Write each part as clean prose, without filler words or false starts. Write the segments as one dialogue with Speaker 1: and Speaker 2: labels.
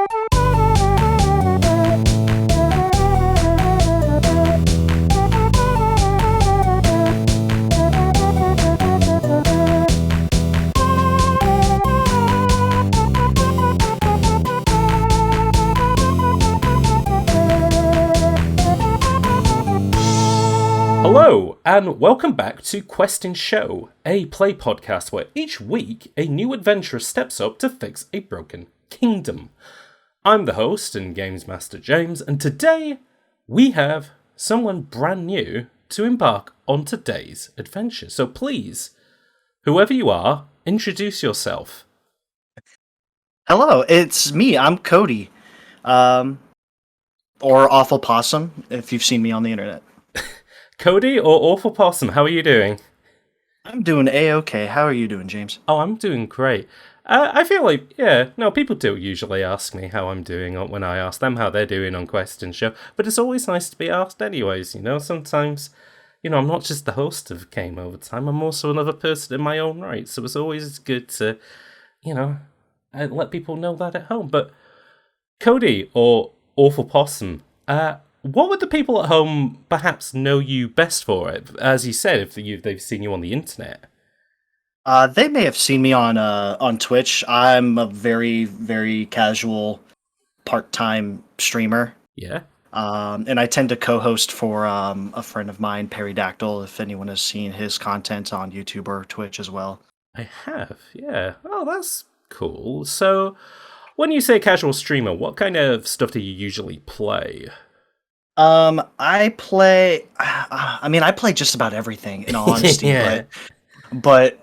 Speaker 1: Hello, and welcome back to Quest and Show, a play podcast where each week a new adventurer steps up to fix a broken kingdom. I'm the host and Games Master James, and today we have someone brand new to embark on today's adventure. So please, whoever you are, introduce yourself.
Speaker 2: Hello, it's me. I'm Cody, or AwfulPossum, if you've seen me on the internet.
Speaker 1: Cody or AwfulPossum, how are you doing?
Speaker 2: I'm doing A-okay. How are you doing, James?
Speaker 1: Oh, I'm doing great. I feel like, people do usually ask me how I'm doing when I ask them how they're doing on Quest and Show, but it's always nice to be asked anyways, sometimes, I'm not just the host of Game Over Time, I'm also another person in my own right, so it's always good to, let people know that at home. But Cody or AwfulPossum, what would the people at home perhaps know you best for? As you said, if they've seen you on the internet.
Speaker 2: They may have seen me on Twitch. I'm a very, very casual part-time streamer.
Speaker 1: Yeah.
Speaker 2: And I tend to co-host for a friend of mine, Peridactyl, if anyone has seen his content on YouTube or Twitch as well.
Speaker 1: I have, yeah. Oh, that's cool. So, when you say casual streamer, what kind of stuff do you usually play?
Speaker 2: I play just about everything, in all honesty,
Speaker 1: Yeah.
Speaker 2: but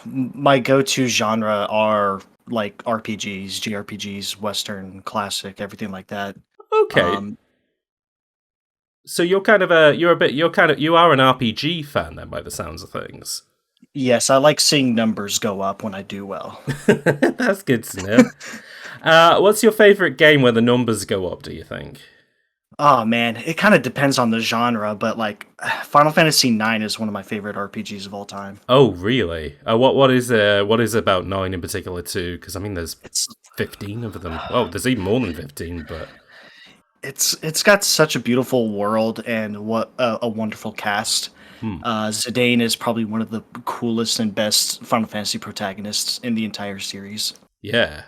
Speaker 2: my go-to genre are like RPGs, JRPGs, Western, classic, everything like that.
Speaker 1: Okay. So you are an RPG fan then, by the sounds of things.
Speaker 2: Yes, I like seeing numbers go up when I do well.
Speaker 1: That's good to know. What's your favorite game where the numbers go up, do you think?
Speaker 2: Oh man, it kind of depends on the genre, but like Final Fantasy IX is one of my favorite RPGs of all time.
Speaker 1: Oh, really? What is about 9 in particular too? Because there's 15 of them. Oh, there's even more than 15, but
Speaker 2: it's got such a beautiful world and what a wonderful cast. Zidane is probably one of the coolest and best Final Fantasy protagonists in the entire series.
Speaker 1: Yeah.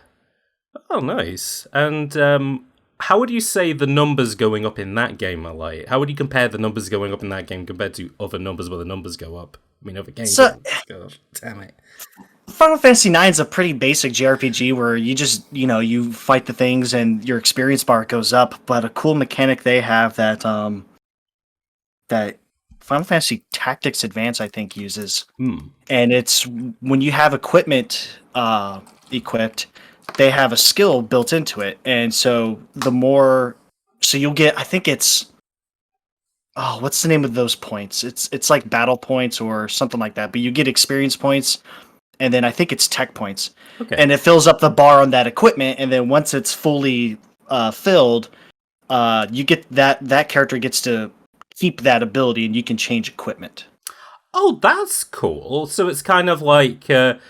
Speaker 1: Oh, nice. And how would you say the numbers going up in that game are like? How would you compare the numbers going up in that game compared to other numbers where the numbers go up? Other games. God damn it.
Speaker 2: Final Fantasy IX is a pretty basic JRPG where you just, you fight the things and your experience bar goes up. But a cool mechanic they have that that Final Fantasy Tactics Advance, I think, uses. And it's when you have equipment equipped, they have a skill built into it, and so you'll get, I think it's, what's the name of those points? It's like battle points or something like that, but you get experience points, and then I think it's tech points.
Speaker 1: Okay.
Speaker 2: And it fills up the bar on that equipment, and then once it's fully filled, you get that character gets to keep that ability, and you can change equipment.
Speaker 1: Oh, that's cool. So it's kind of like if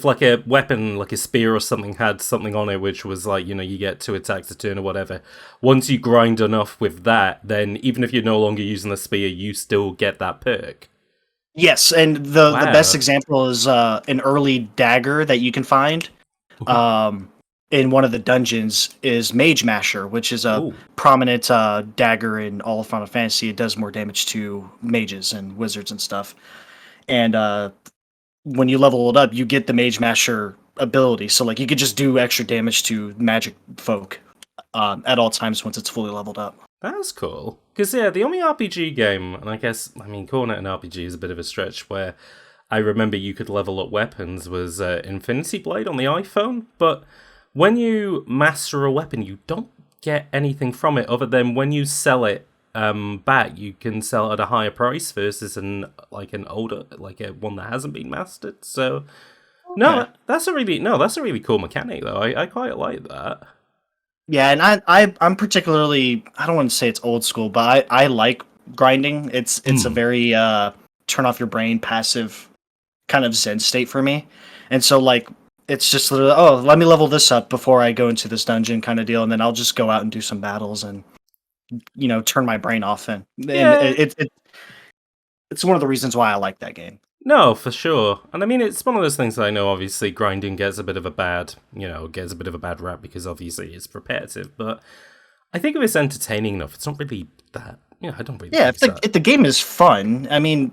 Speaker 1: like a weapon, like a spear or something, had something on it which was like, you get 2 attacks a turn or whatever. Once you grind enough with that, then even if you're no longer using the spear, you still get that perk.
Speaker 2: Yes, and the best example is an early dagger that you can find. In one of the dungeons is Mage Masher, which is a prominent dagger in all of Final Fantasy. It does more damage to mages and wizards and stuff. And when you level it up, you get the Mage Masher ability. So like you could just do extra damage to magic folk at all times once it's fully leveled up.
Speaker 1: That's cool. Because, the only RPG game, and I guess, calling it an RPG is a bit of a stretch, where I remember you could level up weapons was Infinity Blade on the iPhone, but when you master a weapon, you don't get anything from it other than when you sell it back, you can sell it at a higher price versus one that hasn't been mastered. So, no, that's a really cool mechanic though. I quite like that.
Speaker 2: Yeah, and I'm particularly, I don't want to say it's old school, but I like grinding. It's a very turn off your brain, passive kind of zen state for me. And so like it's just literally, oh, let me level this up before I go into this dungeon kind of deal, and then I'll just go out and do some battles and turn my brain off. And
Speaker 1: Yeah,
Speaker 2: it's one of the reasons why I like that game.
Speaker 1: no, for sure. And I mean, it's one of those things that I know. Obviously, grinding gets a bit of a bad, gets a bit of a bad rap because obviously it's repetitive. But I think if it's entertaining enough, it's not really that. I don't really
Speaker 2: Yeah,
Speaker 1: think so.
Speaker 2: if the game is fun, I mean,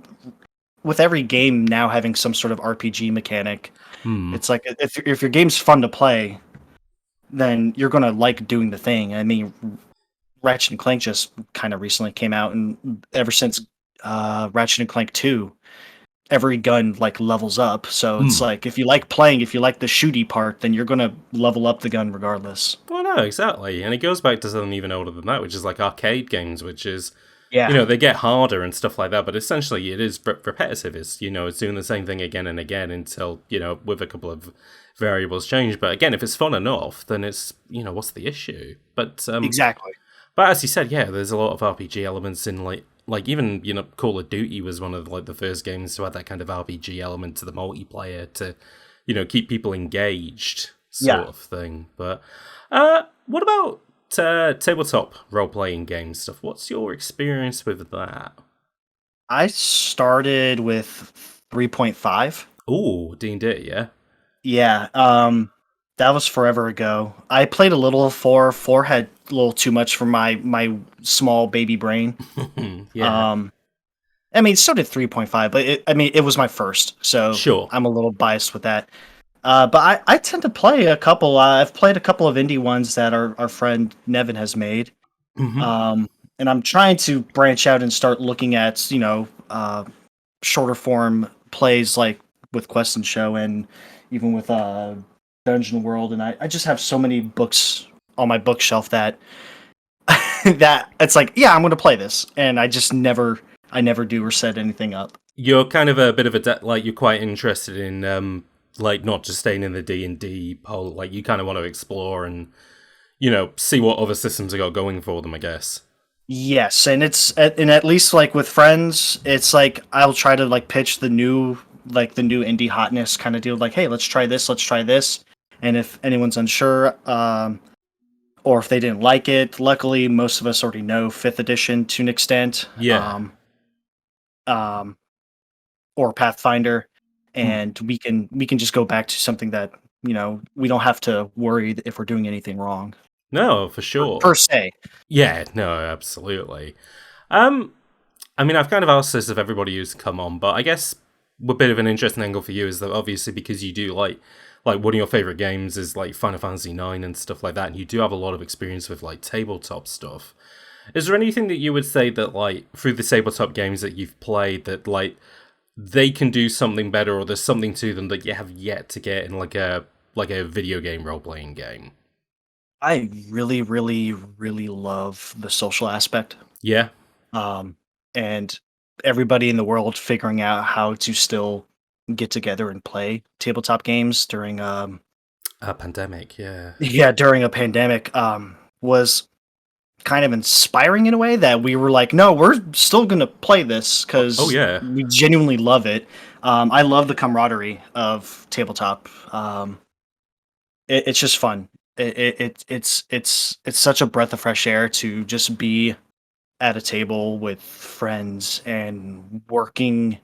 Speaker 2: with every game now having some sort of RPG mechanic,
Speaker 1: Hmm.
Speaker 2: it's like if your game's fun to play, then you're gonna like doing the thing. I mean, Ratchet and Clank just kind of recently came out, and ever since Ratchet and Clank 2, every gun like levels up. So it's
Speaker 1: Hmm.
Speaker 2: like if you like playing, if you like the shooty part, then you're gonna level up the gun regardless.
Speaker 1: Well, no, exactly. And it goes back to something even older than that, which is like arcade games, which is,
Speaker 2: Yeah.
Speaker 1: they get harder and stuff like that, but essentially it is repetitive. It's doing the same thing again and again until, with a couple of variables change. But again, if it's fun enough, then it's, what's the issue?
Speaker 2: Exactly.
Speaker 1: But as you said, yeah, there's a lot of RPG elements in like even Call of Duty was one of like the first games to add that kind of RPG element to the multiplayer to keep people engaged
Speaker 2: Yeah.
Speaker 1: sort of thing. But what about tabletop role playing game stuff? What's your experience with that?
Speaker 2: I started with 3.5.
Speaker 1: Oh, D&D, yeah.
Speaker 2: Yeah, that was forever ago. I played a little of 4. 4 had a little too much for my small baby brain.
Speaker 1: Yeah,
Speaker 2: I mean, so did 3.5, but it was my first, so
Speaker 1: sure.
Speaker 2: I'm a little biased with that. But I tend to play a couple. I've played a couple of indie ones that our friend Nevin has made.
Speaker 1: Hmm.
Speaker 2: Um, and I'm trying to branch out and start looking at, shorter form plays like with Quest and Show and even with Dungeon World. And I just have so many books on my bookshelf that that it's like, yeah, I'm going to play this. And I never do or set anything up.
Speaker 1: You're kind of a bit of like you're quite interested in like not just staying in the D&D hole. Like you kind of want to explore and see what other systems have got going for them, I guess.
Speaker 2: Yes, and at least like with friends, it's like I'll try to like pitch the new indie hotness kind of deal. Like, hey, let's try this, let's try this. And if anyone's unsure, or if they didn't like it, luckily most of us already know Fifth Edition to an extent,
Speaker 1: Yeah.
Speaker 2: um, or Pathfinder,
Speaker 1: Hmm.
Speaker 2: and we can just go back to something that we don't have to worry if we're doing anything wrong
Speaker 1: No, for
Speaker 2: per
Speaker 1: sure.
Speaker 2: se.
Speaker 1: Yeah, no, absolutely. Um, I mean, I've kind of asked this of everybody who's come on, but I guess a bit of an interesting angle for you is that obviously because you do like one of your favorite games is like Final Fantasy IX and stuff like that, and you do have a lot of experience with like tabletop stuff. Is there anything that you would say that like through the tabletop games that you've played that like they can do something better, or there's something to them that you have yet to get in like a video game role playing game?
Speaker 2: I really, really, really love the social aspect.
Speaker 1: Yeah,
Speaker 2: um, and everybody in the world figuring out how to still get together and play tabletop games during
Speaker 1: a pandemic. Yeah.
Speaker 2: yeah, during a pandemic was kind of inspiring in a way that we were like, no, we're still gonna play this
Speaker 1: Oh
Speaker 2: because
Speaker 1: yeah.
Speaker 2: we genuinely love it. I love the camaraderie of tabletop. It's just fun. It's such a breath of fresh air to just be at a table with friends and working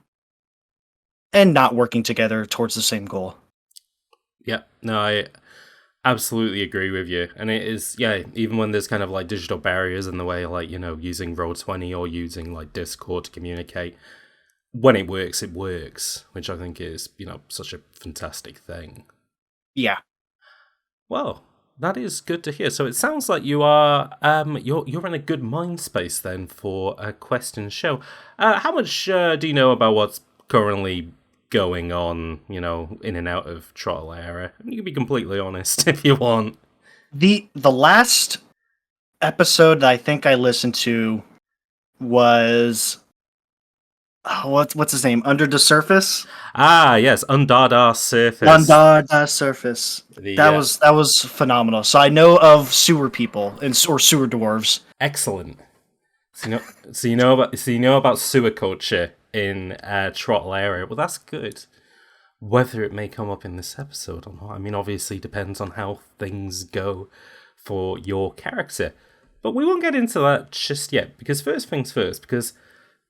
Speaker 2: and not working together towards the same goal.
Speaker 1: Yeah. No, I absolutely agree with you. And it is, yeah, even when there's kind of like digital barriers in the way, like, using Roll20 or using like Discord to communicate, when it works, which I think is, such a fantastic thing.
Speaker 2: Yeah.
Speaker 1: Well, that is good to hear. So it sounds like you are you're in a good mind space then for a Quest and Show. How much do you know about what's currently going on, in and out of Trottle area? You can be completely honest if you want.
Speaker 2: The last episode that I think I listened to was what's his name? Under the Surface?
Speaker 1: Ah, yes, Undada Surface.
Speaker 2: Under the Surface.
Speaker 1: The
Speaker 2: That was phenomenal. So I know of sewer people or sewer dwarves.
Speaker 1: excellent. So you know about sewer culture in Trottle area. Well, that's good. whether it may come up in this episode or not, I mean, obviously depends on how things go for your character. But we won't get into that just yet, because first things first, because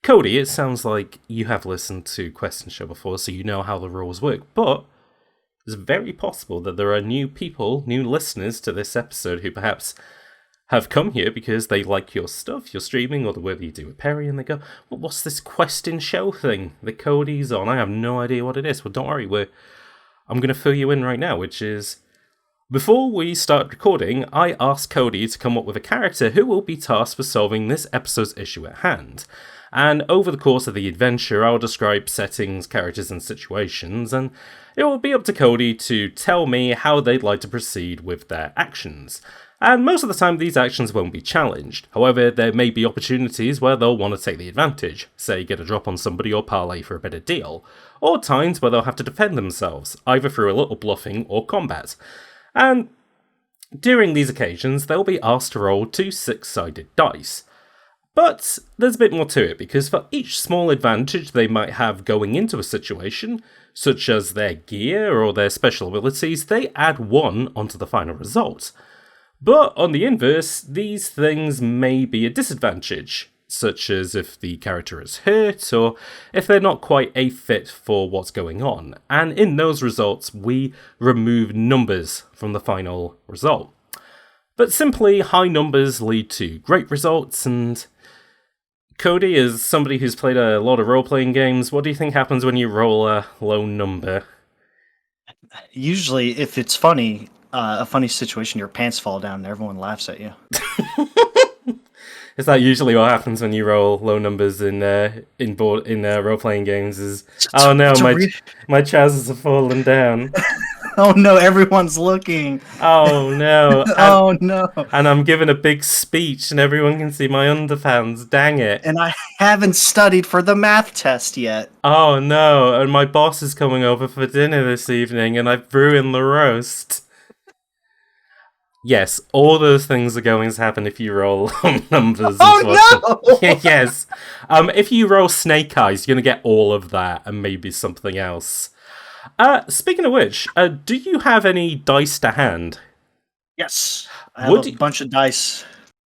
Speaker 1: Cody, it sounds like you have listened to Question Show before, so you know how the rules work, but it's very possible that there are new people, new listeners to this episode who perhaps have come here because they like your stuff, your streaming, or the way that you do with Perry, and they go, well, what's this Question Show thing that Cody's on? I have no idea what it is. Well, don't worry, I'm going to fill you in right now, which is, before we start recording, I asked Cody to come up with a character who will be tasked with solving this episode's issue at hand. And over the course of the adventure, I'll describe settings, characters, and situations, and it will be up to Cody to tell me how they'd like to proceed with their actions. And most of the time, these actions won't be challenged. However, there may be opportunities where they'll want to take the advantage, say get a drop on somebody or parlay for a better deal, or times where they'll have to defend themselves, either through a little bluffing or combat. And during these occasions, they'll be asked to roll 2 6-sided dice. But there's a bit more to it, because for each small advantage they might have going into a situation, such as their gear or their special abilities, they add 1 onto the final result. But on the inverse, these things may be a disadvantage, such as if the character is hurt or if they're not quite a fit for what's going on. And in those results, we remove numbers from the final result. But simply, high numbers lead to great results, and Cody, is somebody who's played a lot of role-playing games, what do you think happens when you roll a low number?
Speaker 2: Usually, if it's funny, a funny situation, your pants fall down and everyone laughs at you.
Speaker 1: Is that usually what happens when you roll low numbers in role-playing games? Oh no, my trousers have fallen down.
Speaker 2: Oh no, everyone's looking.
Speaker 1: Oh no.
Speaker 2: Oh no.
Speaker 1: And I'm giving a big speech and everyone can see my underpants. Dang it.
Speaker 2: And I haven't studied for the math test yet.
Speaker 1: Oh no, and my boss is coming over for dinner this evening and I've ruined the roast. Yes, all those things are going to happen if you roll numbers.
Speaker 2: Oh no!
Speaker 1: Yes. If you roll snake eyes, you're going to get all of that and maybe something else. Speaking of which, do you have any dice to hand?
Speaker 2: Yes, I have a bunch of dice.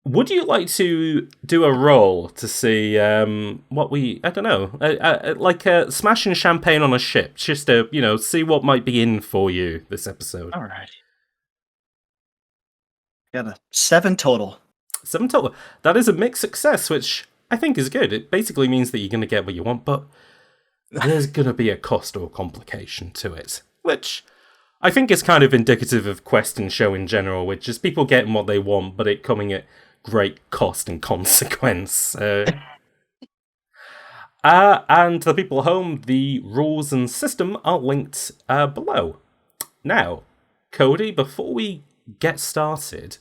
Speaker 1: Would you like to do a roll to see what we... I don't know. Like smashing champagne on a ship, just to, see what might be in for you this episode.
Speaker 2: All right. Got a 7 total.
Speaker 1: 7 total. That is a mixed success, which I think is good. It basically means that you're going to get what you want, but there's going to be a cost or complication to it, which I think is kind of indicative of Question Show in general, which is people getting what they want, but it coming at great cost and consequence. And the people at home, the rules and system are linked below. Now, Cody, before we get started,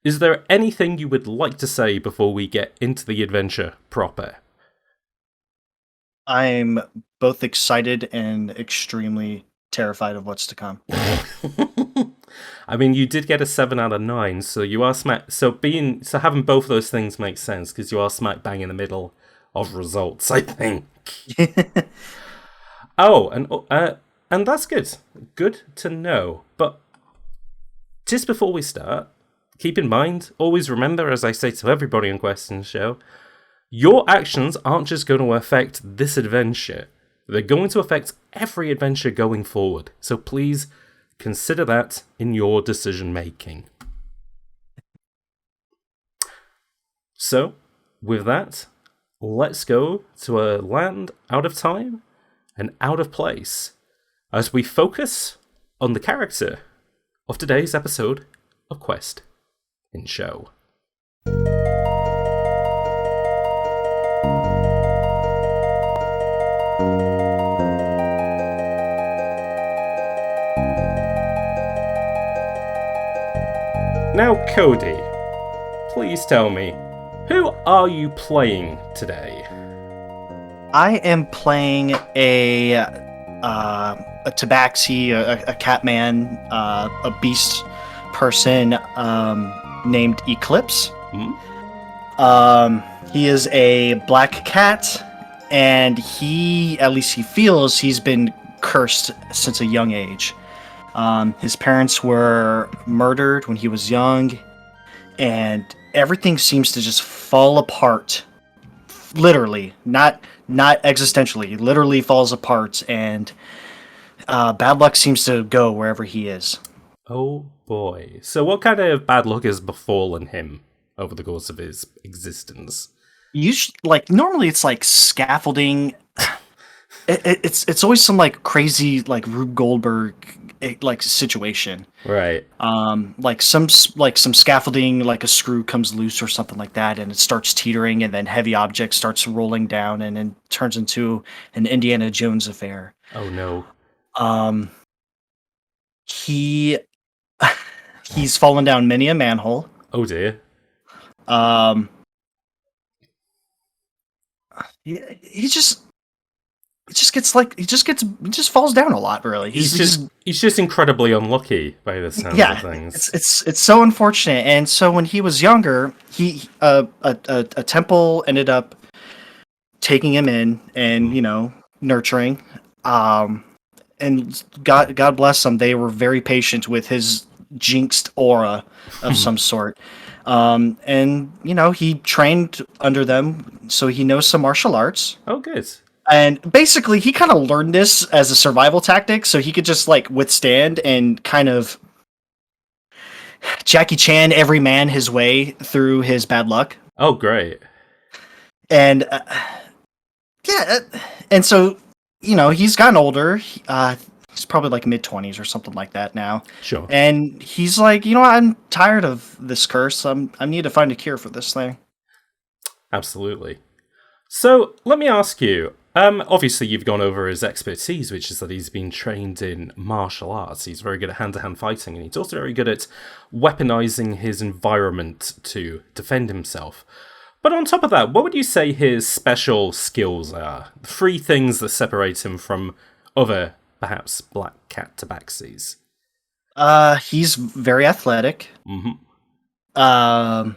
Speaker 1: is there anything you would like to say before we get into the adventure proper?
Speaker 2: I'm both excited and extremely terrified of what's to come.
Speaker 1: I mean, you did get a 7 out of 9, so you are smack. So having both those things makes sense because you are smack bang in the middle of results, I think. Oh, and that's good. Good to know. But just before we start, keep in mind, always remember, as I say to everybody on Question Show, your actions aren't just going to affect this adventure. They're going to affect every adventure going forward. So please consider that in your decision making. So, with that, let's go to a land out of time and out of place as we focus on the character of today's episode of Quest in Show. Now, Cody, please tell me, who are you playing today?
Speaker 2: I am playing a tabaxi, a catman, a beast person named Eclipse. He is a black cat, and at least he feels he's been cursed since a young age. His parents were murdered when he was young, and everything seems to just fall apart. Literally, not existentially. Literally falls apart, and bad luck seems to go wherever he is.
Speaker 1: Oh boy. So what kind of bad luck has befallen him over the course of his existence?
Speaker 2: Normally it's like scaffolding. It's always some like crazy like Rube Goldberg like situation.
Speaker 1: Right.
Speaker 2: Like some scaffolding, like a screw comes loose or something like that, and it starts teetering, and then heavy object starts rolling down, and then turns into an Indiana Jones affair.
Speaker 1: Oh no.
Speaker 2: He's fallen down many a manhole.
Speaker 1: Oh dear.
Speaker 2: He just falls down a lot. Really,
Speaker 1: he's just incredibly unlucky by the sound of things.
Speaker 2: It's so unfortunate. And so when he was younger, a temple ended up taking him in and nurturing. And God bless them, they were very patient with his jinxed aura of some sort. And he trained under them, so he knows some martial arts.
Speaker 1: Oh, good.
Speaker 2: And basically, he kind of learned this as a survival tactic, so he could just like withstand and kind of Jackie Chan every man his way through his bad luck.
Speaker 1: Oh, great.
Speaker 2: And and so he's gotten older. He's probably like mid-20s or something like that now.
Speaker 1: Sure.
Speaker 2: And he's like, I'm tired of this curse. I need to find a cure for this thing.
Speaker 1: Absolutely. So let me ask you. Obviously, you've gone over his expertise, which is that he's been trained in martial arts. He's very good at hand-to-hand fighting, and he's also very good at weaponizing his environment to defend himself. But on top of that, what would you say his special skills are? The 3 things that separate him from other, perhaps, black cat tabaxis.
Speaker 2: He's very athletic.
Speaker 1: Mm-hmm.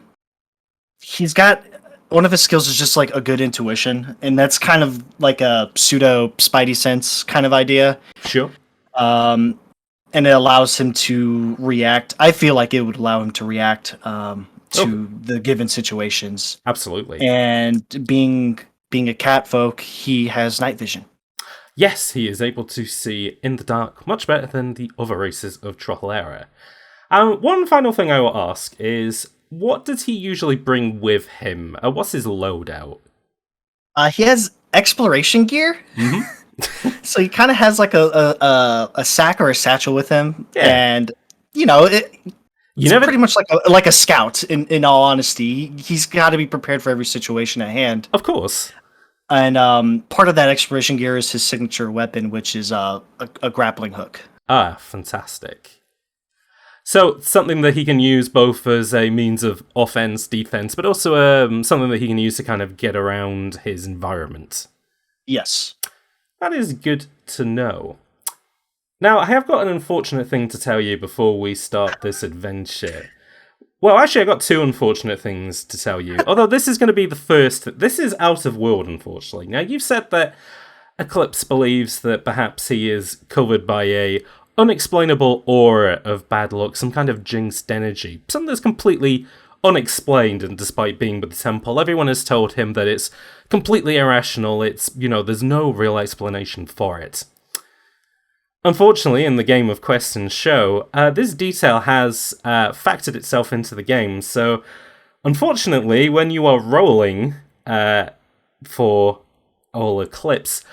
Speaker 2: He's got... One of his skills is just like a good intuition, and that's kind of like a pseudo Spidey sense kind of idea.
Speaker 1: Sure.
Speaker 2: And it allows him to react. I feel like it would allow him to react to the given situations.
Speaker 1: Absolutely.
Speaker 2: And being a cat folk, he has night vision.
Speaker 1: Yes, he is able to see in the dark much better than the other races of Trollera. One final thing I will ask is, what does he usually bring with him? What's his loadout?
Speaker 2: He has exploration gear.
Speaker 1: Mm-hmm.
Speaker 2: So he kind of has like a sack or a satchel with him, and it's pretty much like a scout. In all honesty, he's got to be prepared for every situation at hand.
Speaker 1: Of course.
Speaker 2: And part of that exploration gear is his signature weapon, which is a grappling hook.
Speaker 1: Ah, fantastic. So, something that he can use both as a means of offense, defense, but also something that he can use to kind of get around his environment.
Speaker 2: Yes.
Speaker 1: That is good to know. Now, I have got an unfortunate thing to tell you before we start this adventure. Well, actually, I got 2 unfortunate things to tell you. Although this is going to be the first. This is out of world, unfortunately. Now, you've said that Eclipse believes that perhaps he is covered by a unexplainable aura of bad luck, some kind of jinxed energy, something that's completely unexplained, and despite being with the temple, everyone has told him that it's completely irrational, there's no real explanation for it. Unfortunately, in the game of Quest and Show, this detail has factored itself into the game, so unfortunately, when you are rolling for all Eclipse,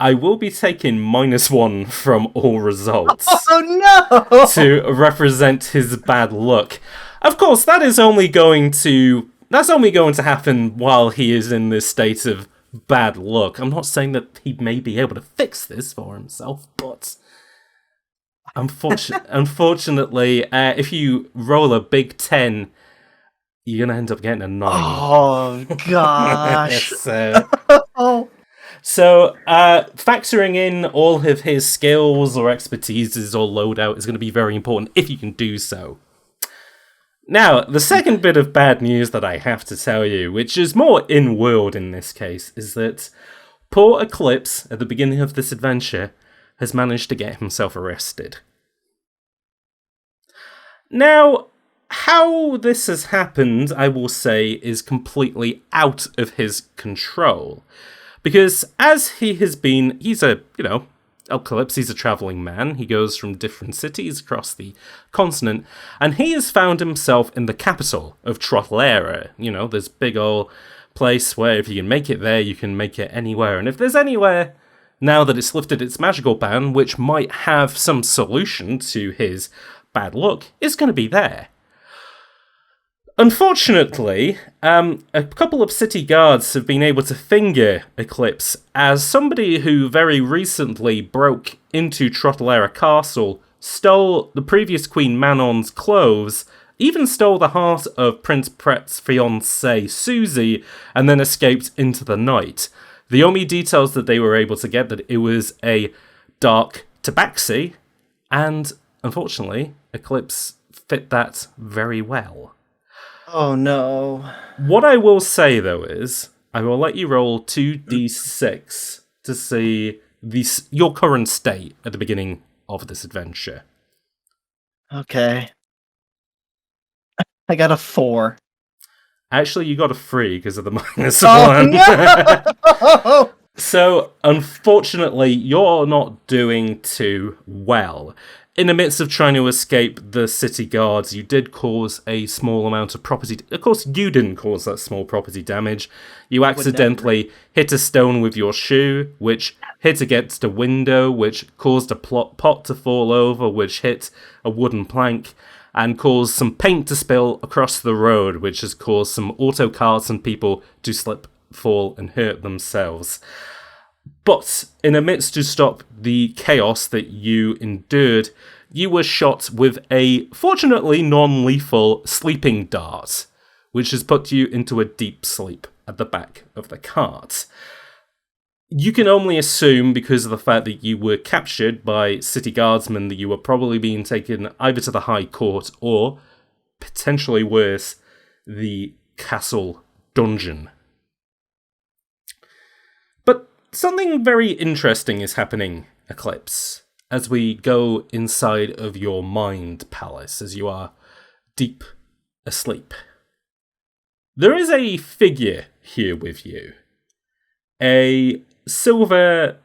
Speaker 1: I will be taking -1 from all results.
Speaker 2: Oh no!
Speaker 1: To represent his bad luck. Of course, that's only going to happen while he is in this state of bad luck. I'm not saying that he may be able to fix this for himself, but unfortunately, if you roll a big 10, you're gonna end up getting a 9.
Speaker 2: Oh gosh!
Speaker 1: So, factoring in all of his skills or expertises or loadout is going to be very important if you can do so. Now, the second bit of bad news that I have to tell you, which is more in-world in this case, is that poor Eclipse, at the beginning of this adventure, has managed to get himself arrested. Now, how this has happened, I will say, is completely out of his control. Because as he's a, Eclipse, he's a travelling man. He goes from different cities across the continent, and he has found himself in the capital of Trotlera. This big old place where if you can make it there, you can make it anywhere. And if there's anywhere, now that it's lifted its magical ban, which might have some solution to his bad luck, is going to be there. Unfortunately, a couple of city guards have been able to finger Eclipse as somebody who very recently broke into Trotlera Castle, stole the previous Queen Manon's clothes, even stole the heart of Prince Pret's fiancée Susie, and then escaped into the night. The only details that they were able to get that it was a dark tabaxi, and unfortunately, Eclipse fit that very well.
Speaker 2: Oh no.
Speaker 1: What I will say, though, is I will let you roll 2d6 to see your current state at the beginning of this adventure.
Speaker 2: Okay. I got a 4.
Speaker 1: Actually, you got a 3 because of the -1.
Speaker 2: No!
Speaker 1: So, unfortunately, you're not doing too well. In the midst of trying to escape the city guards, you did cause a small amount of property... Of course, you didn't cause that small property damage. You accidentally hit a stone with your shoe, which hit against a window, which caused a pot to fall over, which hit a wooden plank, and caused some paint to spill across the road, which has caused some auto cars and people to slip, fall, and hurt themselves. But in the midst to stop the chaos that you endured, you were shot with a, fortunately non-lethal, sleeping dart, which has put you into a deep sleep at the back of the cart. You can only assume, because of the fact that you were captured by city guardsmen, that you were probably being taken either to the High Court or, potentially worse, the castle dungeon. But something very interesting is happening, Eclipse, as we go inside of your mind palace, as you are deep asleep. There is a figure here with you. A silver,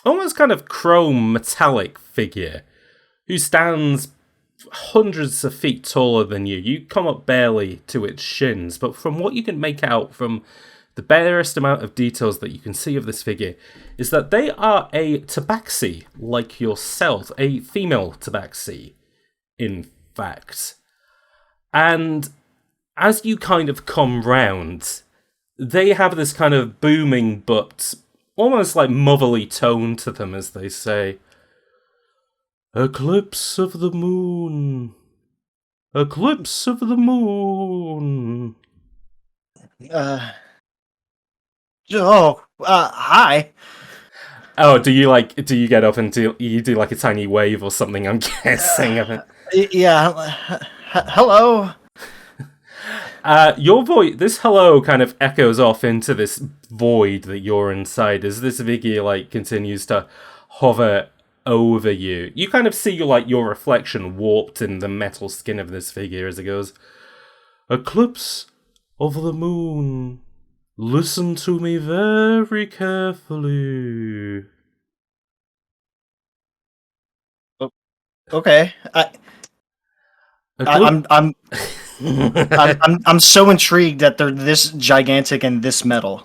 Speaker 1: almost kind of chrome metallic figure who stands hundreds of feet taller than you. You come up barely to its shins, but from what you can make out from the barest amount of details that you can see of this figure is that they are a tabaxi like yourself, a female tabaxi, in fact. And as you kind of come round, they have this kind of booming but almost like motherly tone to them as they say, "Eclipse of the moon, eclipse of the moon."
Speaker 2: Hi.
Speaker 1: Oh, do you get up and you do like a tiny wave or something, I'm guessing of it?
Speaker 2: Yeah. Hello.
Speaker 1: Your voice, this hello kind of echoes off into this void that you're inside as this figure continues to hover over you. You kind of see your reflection warped in the metal skin of this figure as it goes, "Eclipse of the moon, listen to me very carefully."
Speaker 2: Okay. I'm so intrigued that they're this gigantic and this metal.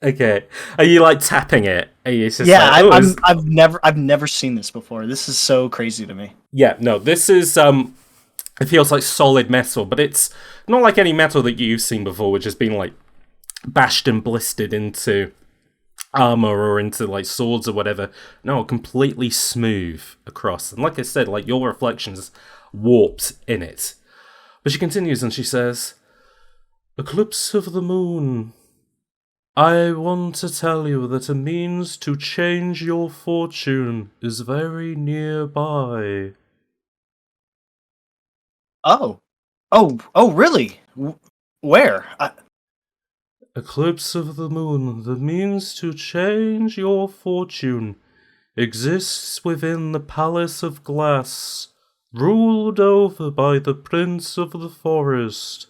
Speaker 1: Okay, are you tapping it? Are you just
Speaker 2: I've never seen this before. This is so crazy to me.
Speaker 1: Yeah, no, this is it feels like solid metal, but it's not like any metal that you've seen before, which has been bashed and blistered into armor or into swords or whatever. No, completely smooth across. And like I said, your reflection's warped in it. But she continues and she says, "Eclipse of the moon, I want to tell you that a means to change your fortune is very nearby."
Speaker 2: Oh, really? Where?
Speaker 1: Eclipse of the moon, the means to change your fortune exists within the palace of glass, ruled over by the prince of the forest.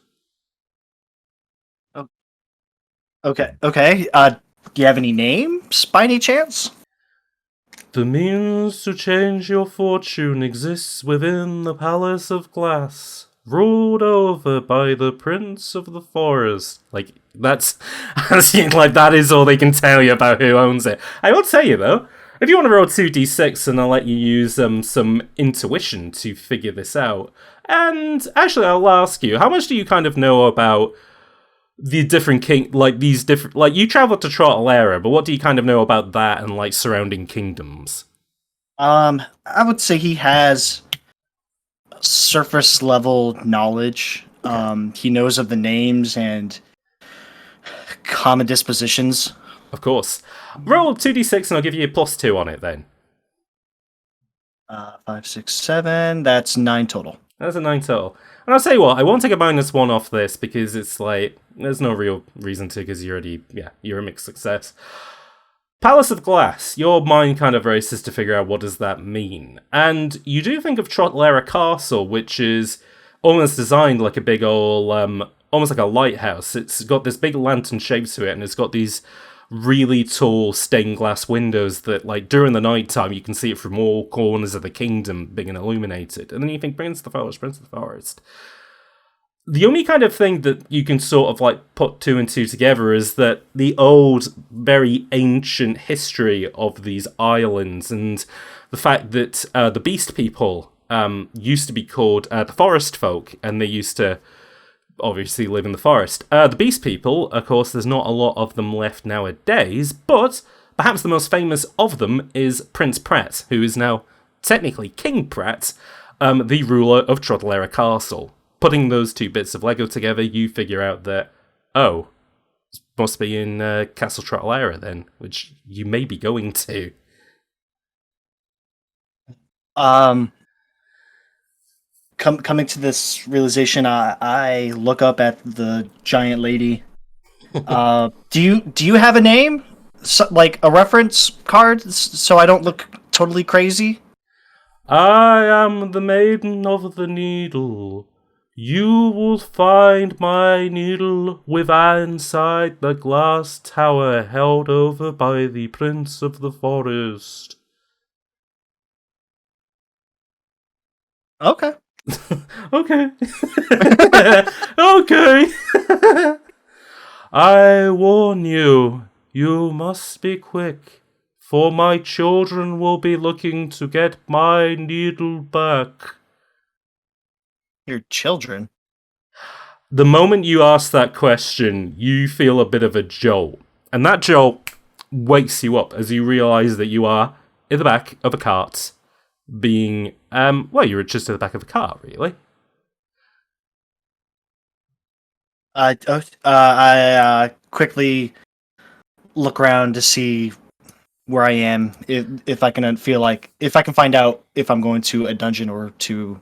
Speaker 2: Okay. Do you have any names by any chance?
Speaker 1: The means to change your fortune exists within the palace of glass, ruled over by the prince of the forest. Like, that's... like, that is all they can tell you about who owns it. I will tell you, though, if you want to roll 2d6, and I'll let you use some intuition to figure this out. And, actually, I'll ask you, how much do you kind of know about the different you traveled to Trottelera, but what do you kind of know about that and like surrounding kingdoms?
Speaker 2: I would say he has surface level knowledge. He knows of the names and common dispositions.
Speaker 1: Of course. Roll 2d6 and I'll give you a +2 on it then.
Speaker 2: 5, 6, 7. That's 9 total.
Speaker 1: That's a 9 total. And I'll tell you what, I won't take a -1 off this because it's like, there's no real reason to, because you're a mixed success. Palace of Glass, your mind kind of races to figure out what does that mean. And you do think of Trottelera Castle, which is almost designed like a big old, almost like a lighthouse. It's got this big lantern shape to it, and it's got these really tall stained glass windows that, like, during the night time, you can see it from all corners of the kingdom being illuminated. And then you think, Prince of the Forest. The only kind of thing that you can sort of, like, put 2 and 2 together is that the old, very ancient history of these islands and the fact that the beast people used to be called the forest folk, and they used to obviously live in the forest. The beast people, of course, there's not a lot of them left nowadays, but perhaps the most famous of them is Prince Pratt, who is now technically King Pratt, the ruler of Trottelera Castle. Putting those 2 bits of Lego together, you figure out that, oh, it must be in Castle Trottelera then, which you may be going to.
Speaker 2: Coming to this realization, I look up at the giant lady. Do you have a name, like a reference card, so I don't look totally crazy?
Speaker 1: I am the Maiden of the Needle. You will find my needle inside the glass tower held over by the Prince of the Forest.
Speaker 2: Okay.
Speaker 1: Okay. Okay. I warn you, you must be quick, for my children will be looking to get my needle back.
Speaker 2: Your children?
Speaker 1: The moment you ask that question, you feel a bit of a jolt. And that jolt wakes you up as you realise that you are in the back of a cart being, you're just in the back of a cart, really.
Speaker 2: I quickly look around to see where I am, if I can find out if I'm going to a dungeon or to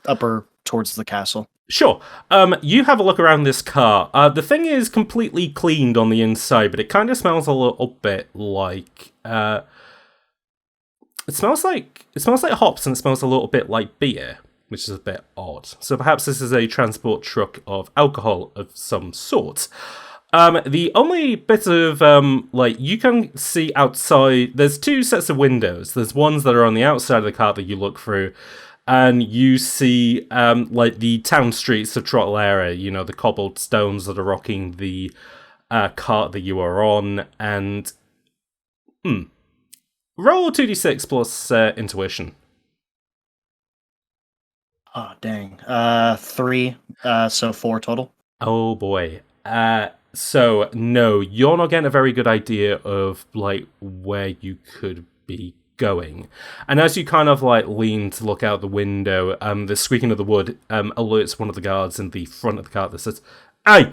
Speaker 2: upper towards the castle.
Speaker 1: Sure. You have a look around this car. The thing is completely cleaned on the inside, but it kind of smells a little bit like it smells like hops, and it smells a little bit like beer, which is a bit odd. So perhaps this is a transport truck of alcohol of some sort. The only bit of, you can see outside, there's 2 sets of windows. There's ones that are on the outside of the car that you look through, and you see, the town streets of Trottelera, the cobbled stones that are rocking the cart that you are on, and, roll 2d6 plus intuition.
Speaker 2: Oh, dang. 3, so 4 total.
Speaker 1: Oh, boy. So, no, you're not getting a very good idea of, where you could be going. And as you kind of, lean to look out the window, the squeaking of the wood alerts one of the guards in the front of the car that says, Hey,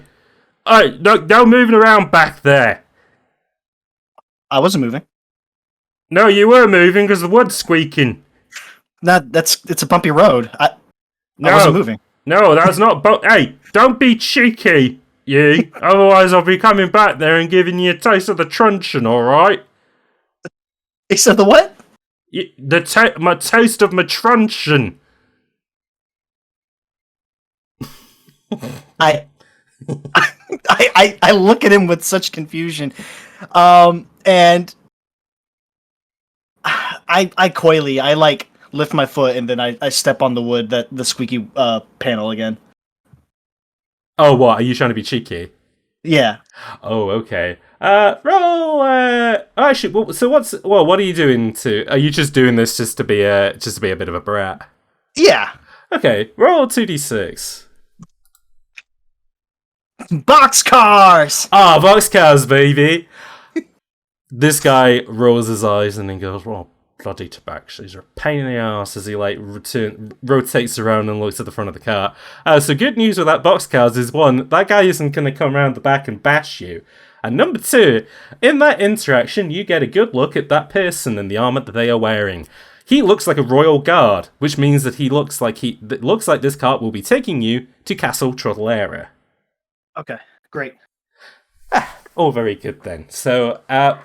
Speaker 1: no moving around back there.
Speaker 2: I wasn't moving.
Speaker 1: No, you were moving because the wood's squeaking.
Speaker 2: It's a bumpy road. I wasn't moving.
Speaker 1: No, that's not... Hey, don't be cheeky, you. Otherwise I'll be coming back there and giving you a taste of the truncheon, alright?
Speaker 2: He said the what?
Speaker 1: My taste of my truncheon.
Speaker 2: I I look at him with such confusion, and I coyly like lift my foot and then I step on the wood, the squeaky panel again.
Speaker 1: Oh, what? Are you trying to be cheeky?
Speaker 2: Yeah.
Speaker 1: Oh, okay. Roll. Actually, what are you doing to? Are you just doing this just to be a bit of a brat?
Speaker 2: Yeah.
Speaker 1: Okay. Roll 2d6.
Speaker 2: Boxcars!
Speaker 1: Ah, boxcars, baby! This guy rolls his eyes and then goes, well, bloody tabaxis are a pain in the ass as he rotates around and looks at the front of the car. So good news with that boxcars is, one, that guy isn't going to come around the back and bash you. And number two, in that interaction, you get a good look at that person and the armor that they are wearing. He looks like a royal guard, which means that it looks like this cart will be taking you to Castle Trottelera.
Speaker 2: Okay, great.
Speaker 1: All very good then. So, I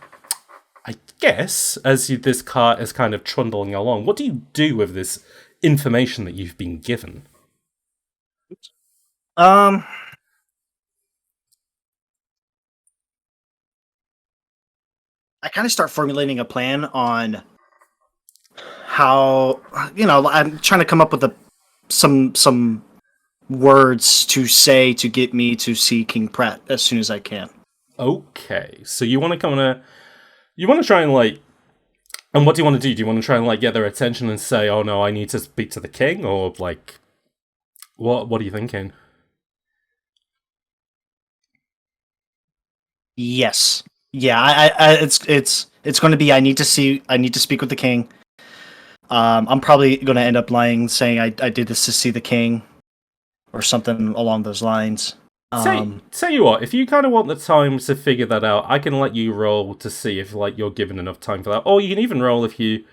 Speaker 1: guess, as this cart is kind of trundling along, what do you do with this information that you've been given?
Speaker 2: I kind of start formulating a plan on how, I'm trying to come up with some words to say to get me to see King Pratt as soon as I can.
Speaker 1: Okay, so you want to try and and what do you want to do? Do you want to try and get their attention and say, "Oh no, I need to speak to the king," or what are you thinking?
Speaker 2: Yes, yeah, it's going to be I need to speak with the king. I'm probably going to end up lying, saying I did this to see the king, or something along those lines.
Speaker 1: Tell you what, if you kind of want the time to figure that out, I can let you roll to see if you're given enough time for that. Or you can even roll if you,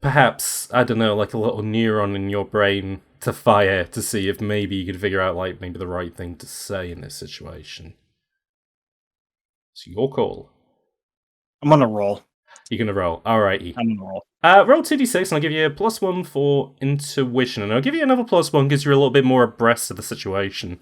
Speaker 1: perhaps, I don't know, a little neuron in your brain to fire to see if maybe you could figure out maybe the right thing to say in this situation. It's your call.
Speaker 2: I'm gonna roll.
Speaker 1: You're gonna roll. Alrighty.
Speaker 2: I'm gonna roll.
Speaker 1: Roll 2d6 and I'll give you a +1 for intuition, and I'll give you another +1 because you're a little bit more abreast of the situation.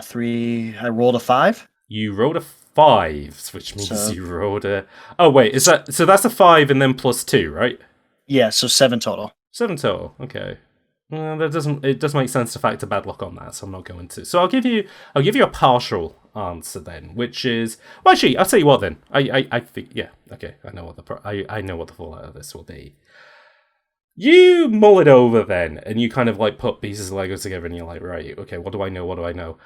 Speaker 2: 3. I rolled a 5.
Speaker 1: You rolled a 5, which means you rolled a... Oh, wait, is that... So that's a 5 and then +2, right?
Speaker 2: Yeah, so 7 total.
Speaker 1: 7 total, okay. Well, it doesn't make sense to factor bad luck on that, so I'm not going to. So I'll give you a partial answer then, which is... Well, actually, I'll tell you what then. I think... Yeah, okay, I know what the fallout of this will be. You mull it over then, and you kind of put pieces of Lego together, and you're like, right, okay, what do I know?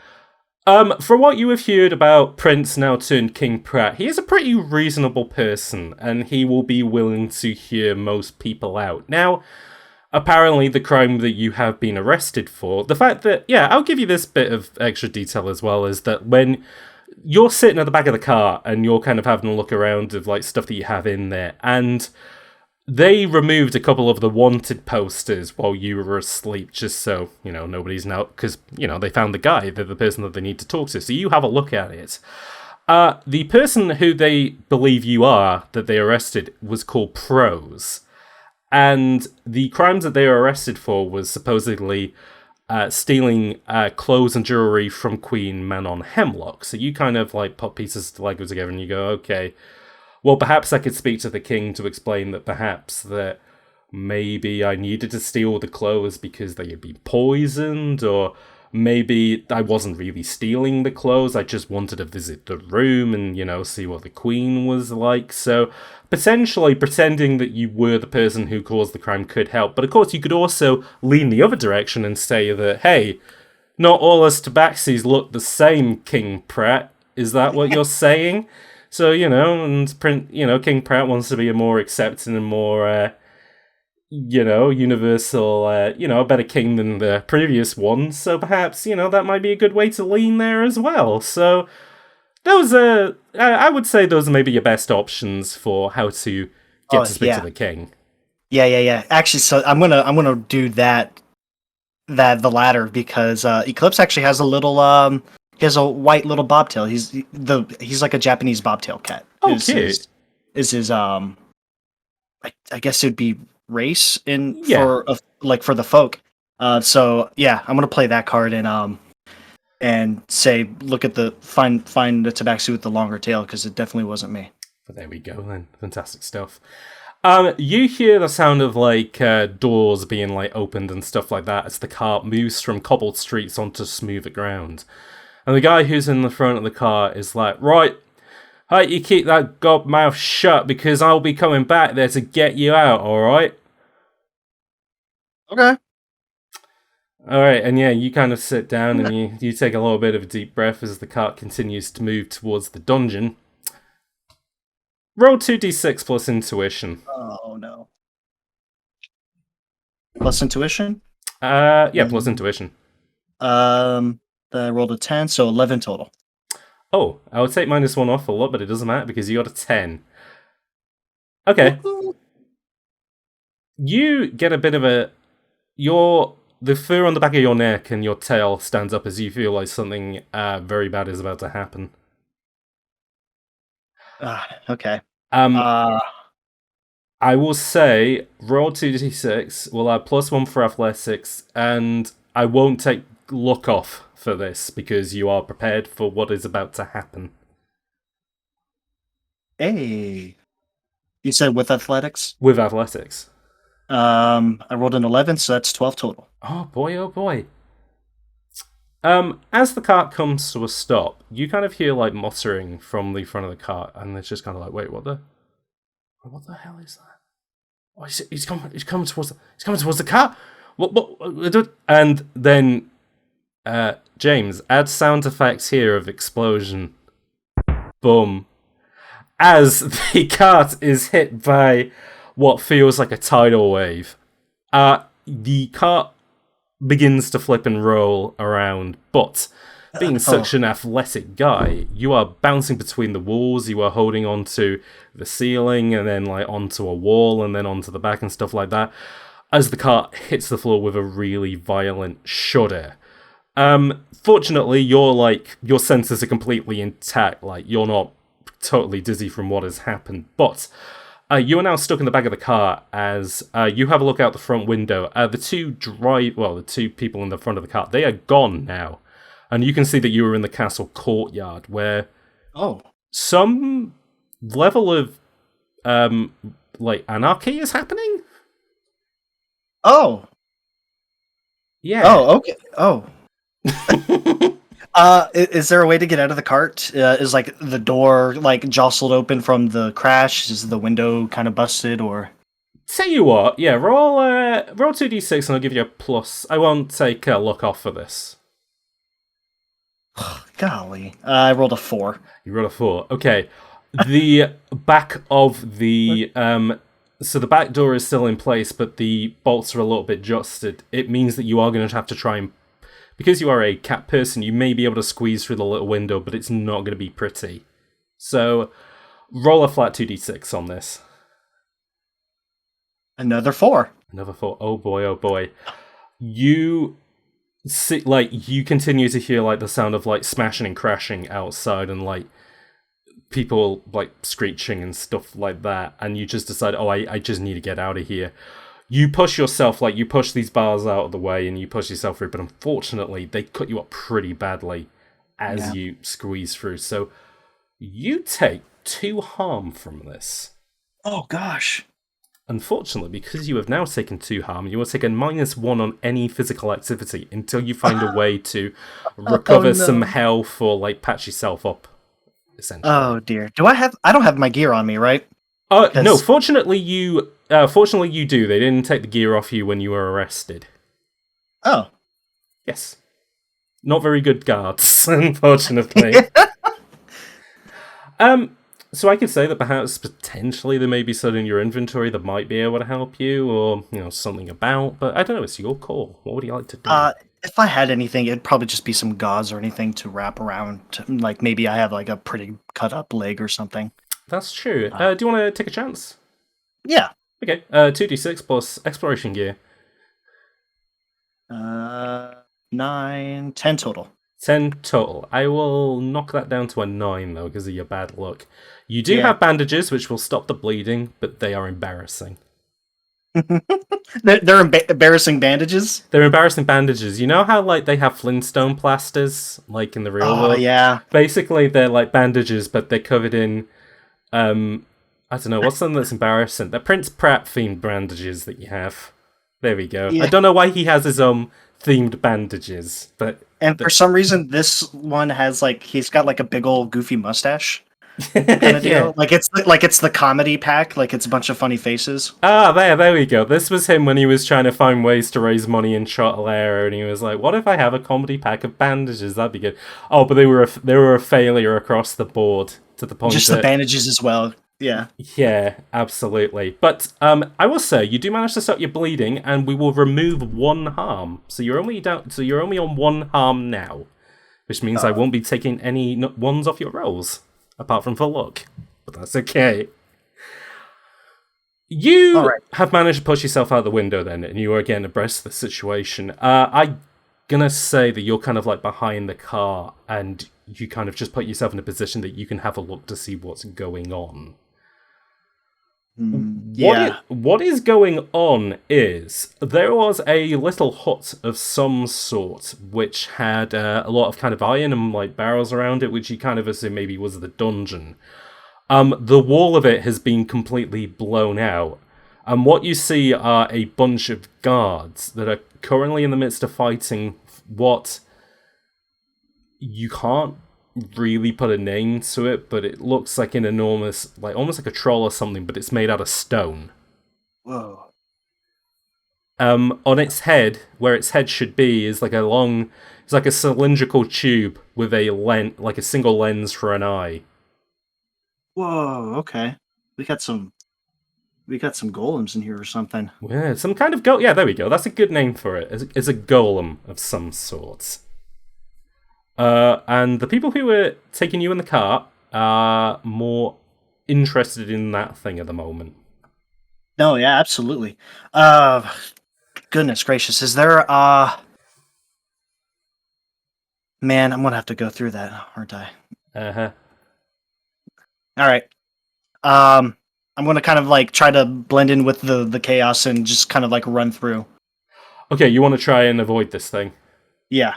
Speaker 1: From what you have heard about Prince now turned King Pratt, he is a pretty reasonable person, and he will be willing to hear most people out. Now, apparently the crime that you have been arrested for, the fact that, I'll give you this bit of extra detail as well, is that when you're sitting at the back of the car, and you're kind of having a look around of stuff that you have in there, and... They removed a couple of the wanted posters while you were asleep, just so, nobody's now... Because, they found the guy, the person that they need to talk to, so you have a look at it. The person who they believe you are, that they arrested, was called Prose. And the crimes that they were arrested for was supposedly stealing clothes and jewelry from Queen Manon Hemlock. So you kind of, put pieces of Lego together and you go, okay... Well, perhaps I could speak to the king to explain that perhaps that maybe I needed to steal the clothes because they had been poisoned, or maybe I wasn't really stealing the clothes, I just wanted to visit the room and, see what the queen was like. So, potentially pretending that you were the person who caused the crime could help. But of course, you could also lean the other direction and say that, hey, not all us tabaxis look the same, King Pratt. Is that what you're saying? So, King Pratt wants to be a more accepting and more, universal, a better king than the previous one. So perhaps, that might be a good way to lean there as well. So those are, I would say those are maybe your best options for how to get to speak to the king.
Speaker 2: Yeah. Actually, so I'm gonna do the latter, because Eclipse actually has a little, he has a white little bobtail. He's like a Japanese bobtail cat.
Speaker 1: Oh,
Speaker 2: is
Speaker 1: cute.
Speaker 2: his I guess it'd be race in
Speaker 1: Yeah.
Speaker 2: for the folk. So yeah, I'm gonna play that card and say look at the find the tabaxi with the longer tail because it definitely wasn't me.
Speaker 1: But there we go then. Fantastic stuff. You hear the sound of like doors being like opened and stuff like that as the cart moves from cobbled streets onto smoother ground. And the guy who's in the front of the car is like, right, hey, you keep that gob mouth shut because I'll be coming back there to get you out, alright?
Speaker 2: Okay.
Speaker 1: Alright, and yeah, you kind of sit down and you take a little bit of a deep breath as the cart continues to move towards the dungeon. Roll 2d6 plus intuition.
Speaker 2: Oh no. Plus intuition.
Speaker 1: Yeah, plus intuition.
Speaker 2: I rolled a 10, so 11 total.
Speaker 1: Oh, I would take -1 off a lot, but it doesn't matter because you got a 10. Okay. You get a bit of a... The fur on the back of your neck and your tail stands up as you feel like something very bad is about to happen.
Speaker 2: Okay.
Speaker 1: I will say, roll 2d6, we'll add +1 for athletics, and I won't take luck off for this because you are prepared for what is about to happen.
Speaker 2: Hey. You said with athletics?
Speaker 1: With athletics.
Speaker 2: I rolled an 11, so that's 12 total.
Speaker 1: Oh boy, oh boy. As the cart comes to a stop, you kind of hear like muttering from the front of the cart, and it's just kind of like, wait, what the hell is that? Oh, he's coming towards the cart. What? And then, James, add sound effects here of explosion. Boom. As the cart is hit by what feels like a tidal wave, the cart begins to flip and roll around, but being such an athletic guy, you are bouncing between the walls, you are holding onto the ceiling, and then like onto a wall, and then onto the back and stuff like that, as the cart hits the floor with a really violent shudder. Fortunately, your senses are completely intact, like you're not totally dizzy from what has happened, but you are now stuck in the back of the car as you have a look out the front window. The two people in the front of the car, they are gone now. And you can see that you are in the castle courtyard where some level of anarchy is happening.
Speaker 2: Oh.
Speaker 1: Yeah.
Speaker 2: Oh, okay. Oh. Is there a way to get out of the cart? Is like the door like jostled open from the crash? Is the window kind of busted or?
Speaker 1: Tell you what, yeah, roll 2d6 and I'll give you a plus. I won't take a luck off for this.
Speaker 2: Golly, I rolled a 4.
Speaker 1: You rolled a 4. Okay, the back of the so the back door is still in place, but the bolts are a little bit adjusted. It means that you are going to have to try and, because you are a cat person, you may be able to squeeze through the little window, but it's not going to be pretty. So, roll a flat 2d6 on this.
Speaker 2: Another 4.
Speaker 1: Another 4. Oh boy, oh boy. You see, like, you continue to hear, like, the sound of, like, smashing and crashing outside and, like, people, like, screeching and stuff like that. And you just decide, I just need to get out of here. You push yourself, like, you push these bars out of the way and you push yourself through, but unfortunately, they cut you up pretty badly as you squeeze through. So, you take 2 harm from this.
Speaker 2: Oh, gosh.
Speaker 1: Unfortunately, because you have now taken 2 harm, you will take a -1 on any physical activity until you find a way to recover some health or, like, patch yourself up, essentially.
Speaker 2: Oh, dear. I don't have my gear on me, right?
Speaker 1: No, fortunately you do. They didn't take the gear off you when you were arrested.
Speaker 2: Oh.
Speaker 1: Yes. Not very good guards, unfortunately. So I could say that perhaps potentially there may be something in your inventory that might be able to help you, or something about. But I don't know. It's your call. What would you like to do?
Speaker 2: If I had anything, it'd probably just be some gauze or anything to wrap around. Like maybe I have like a pretty cut up leg or something.
Speaker 1: That's true. Do you want to take a chance?
Speaker 2: Yeah.
Speaker 1: Okay. 2d6 plus exploration gear.
Speaker 2: 9, 10 total.
Speaker 1: 10 total. I will knock that down to a 9, though, because of your bad luck. You do
Speaker 2: Yeah.
Speaker 1: have bandages, which will stop the bleeding, but they are embarrassing.
Speaker 2: They're embarrassing bandages.
Speaker 1: They're embarrassing bandages. You know how, like, they have Flintstone plasters, like, in the real
Speaker 2: Oh
Speaker 1: world?
Speaker 2: yeah.
Speaker 1: Basically, they're like bandages, but they're covered in, I don't know, what's something that's embarrassing? They're Prince Pratt-themed bandages that you have. There we go.
Speaker 2: Yeah.
Speaker 1: I don't know why he has his own themed bandages, but...
Speaker 2: And for some reason, this one has like he's got like a big old goofy mustache kind of deal.
Speaker 1: Yeah.
Speaker 2: Like it's the comedy pack. Like it's a bunch of funny faces.
Speaker 1: Ah, there we go. This was him when he was trying to find ways to raise money in Chotolera, and he was like, "What if I have a comedy pack of bandages? That'd be good." Oh, but they were a failure across the board to the point
Speaker 2: Just
Speaker 1: that
Speaker 2: the bandages as well. Yeah.
Speaker 1: yeah, absolutely. But I will say you do manage to stop your bleeding, and we will remove 1 harm. So you're only down. So you're only on 1 harm now, which means I won't be taking any ones off your rolls apart from for luck. But that's okay. You
Speaker 2: All right.
Speaker 1: have managed to push yourself out the window then, and you are again abreast of the situation. I'm gonna say that you're kind of like behind the car, and you kind of just put yourself in a position that you can have a look to see what's going on.
Speaker 2: Yeah.
Speaker 1: What is going on is there was a little hut of some sort which had a lot of kind of iron and like barrels around it, which you kind of assume maybe was the dungeon. The wall of it has been completely blown out, and what you see are a bunch of guards that are currently in the midst of fighting what you can't really put a name to it, but it looks like an enormous, like almost like a troll or something, but it's made out of stone.
Speaker 2: Whoa.
Speaker 1: On its head, where its head should be, is like it's like a cylindrical tube with a like a single lens for an eye.
Speaker 2: Whoa. Okay. We got some golems in here or something.
Speaker 1: Yeah, some kind of yeah, there we go. That's a good name for it. It's a golem of some sort. And the people who were taking you in the car are more interested in that thing at the moment.
Speaker 2: No, yeah, absolutely. Goodness gracious, is there man, I'm gonna have to go through that, aren't I?
Speaker 1: Uh-huh.
Speaker 2: All right. I'm gonna kind of like try to blend in with the chaos and just kind of like run through.
Speaker 1: Okay, you want to try and avoid this thing.
Speaker 2: Yeah.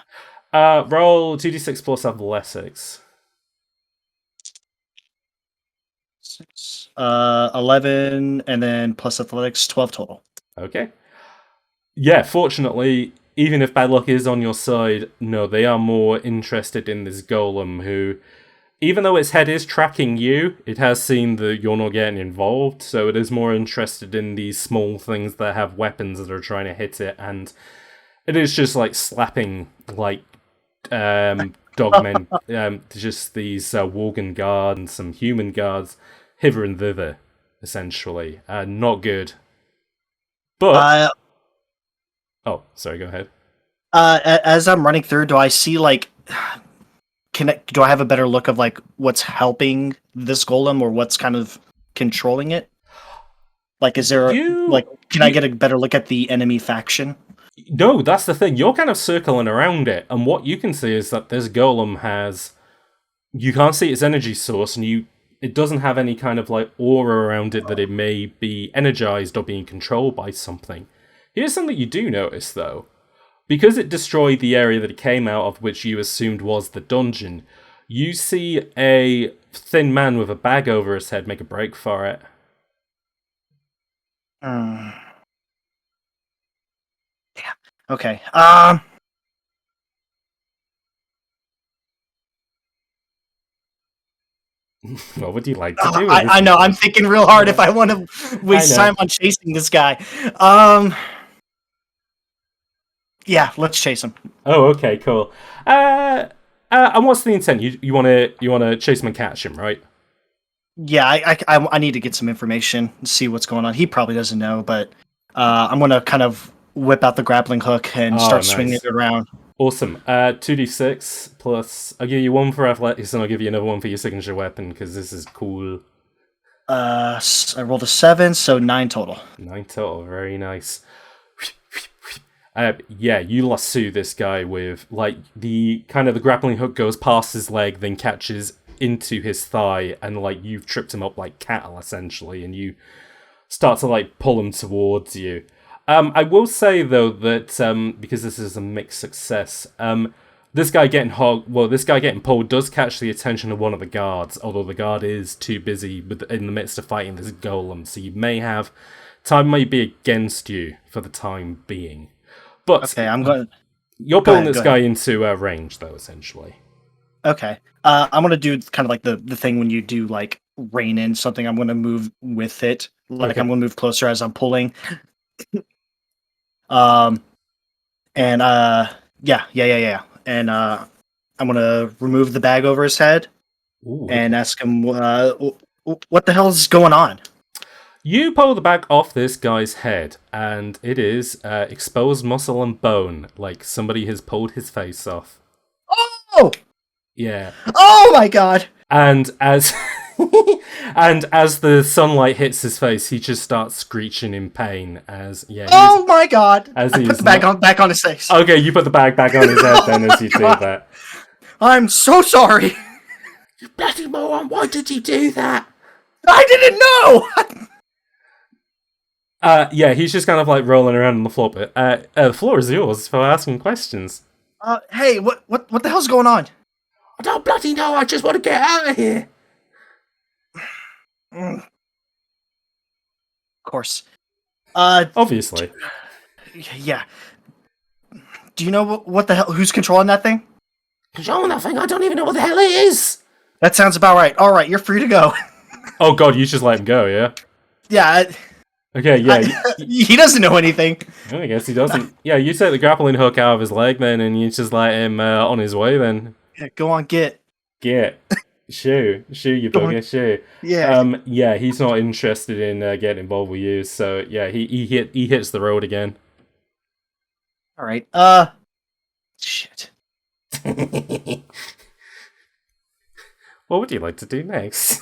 Speaker 1: Roll 2d6 plus athletics.
Speaker 2: 11, and then plus athletics, 12 total.
Speaker 1: Okay. Yeah, fortunately, even if bad luck is on your side, no, they are more interested in this golem who, even though its head is tracking you, it has seen that you're not getting involved, so it is more interested in these small things that have weapons that are trying to hit it, and it is just like slapping like dogmen, just these Worgen guard and some human guards hither and thither, essentially. Not good. But oh, sorry, go ahead.
Speaker 2: As I'm running through, do I see like do I have a better look of like what's helping this golem or what's kind of controlling it? Like, is there can I get a better look at the enemy faction?
Speaker 1: No, that's the thing. You're kind of circling around it, and what you can see is that this golem has. You can't see its energy source, and it doesn't have any kind of like aura around it that it may be energized or being controlled by something. Here's something you do notice, though. Because it destroyed the area that it came out of, which you assumed was the dungeon, you see a thin man with a bag over his head make a break for it.
Speaker 2: Yeah. Okay.
Speaker 1: What would you like to do?
Speaker 2: I know. I'm thinking real hard if I want to waste time on chasing this guy. Yeah, let's chase him.
Speaker 1: Oh, okay, cool. And what's the intent? You wanna chase him and catch him, right?
Speaker 2: Yeah, I need to get some information and see what's going on. He probably doesn't know, but I'm gonna kind of whip out the grappling hook and start swinging it around.
Speaker 1: Awesome. 2d6 plus. I'll give you one for athletics, and I'll give you another one for your signature weapon because this is cool.
Speaker 2: I rolled a 7, so 9 total.
Speaker 1: 9 total. Very nice. Yeah, you lasso this guy with, like, the grappling hook goes past his leg, then catches into his thigh, and, like, you've tripped him up like cattle, essentially, and you start to, like, pull him towards you. I will say, though, that, because this is a mixed success, this guy getting pulled does catch the attention of one of the guards, although the guard is too busy in the midst of fighting this golem, so you may have... Time may be against you for the time being. But
Speaker 2: Okay,
Speaker 1: you're pulling this guy into range, though, essentially.
Speaker 2: Okay. I'm going to do kind of like the thing when you do, like, rein in something. I'm going to move with it. Like,
Speaker 1: Okay.
Speaker 2: I'm going to move closer as I'm pulling. And, yeah. And, I'm going to remove the bag over his head.
Speaker 1: Ooh,
Speaker 2: and ask him, what the hell is going on?
Speaker 1: You pull the bag off this guy's head, and it is exposed muscle and bone, like somebody has pulled his face off.
Speaker 2: Oh!
Speaker 1: Yeah.
Speaker 2: Oh my god!
Speaker 1: And as the sunlight hits his face, he just starts screeching in pain.
Speaker 2: Oh my god!
Speaker 1: As
Speaker 2: I put the bag back on his face.
Speaker 1: Okay, you put the bag back on his head then as you do that.
Speaker 2: I'm so sorry.
Speaker 1: You bloody moron! Why did you do that?
Speaker 2: I didn't know.
Speaker 1: Yeah, he's just kind of like rolling around on the floor. But the floor is yours for asking questions.
Speaker 2: Hey, what the hell's going on?
Speaker 1: I don't bloody know. I just want to get out of here.
Speaker 2: Of course.
Speaker 1: Obviously.
Speaker 2: Yeah. Do you know what the hell? Who's controlling that thing?
Speaker 1: Controlling that thing? I don't even know what the hell it is.
Speaker 2: That sounds about right. All right, you're free to go.
Speaker 1: Oh god, you just let him go, yeah?
Speaker 2: Yeah.
Speaker 1: Okay, yeah.
Speaker 2: He doesn't know anything.
Speaker 1: I guess he doesn't. Yeah, you take the grappling hook out of his leg then, and you just let him on his way then.
Speaker 2: Yeah, go on, get.
Speaker 1: Shoo, you bugger, shoo.
Speaker 2: Yeah.
Speaker 1: Yeah, he's not interested in getting involved with you, so yeah, he hits the road again.
Speaker 2: All right. Shit.
Speaker 1: What would you like to do next?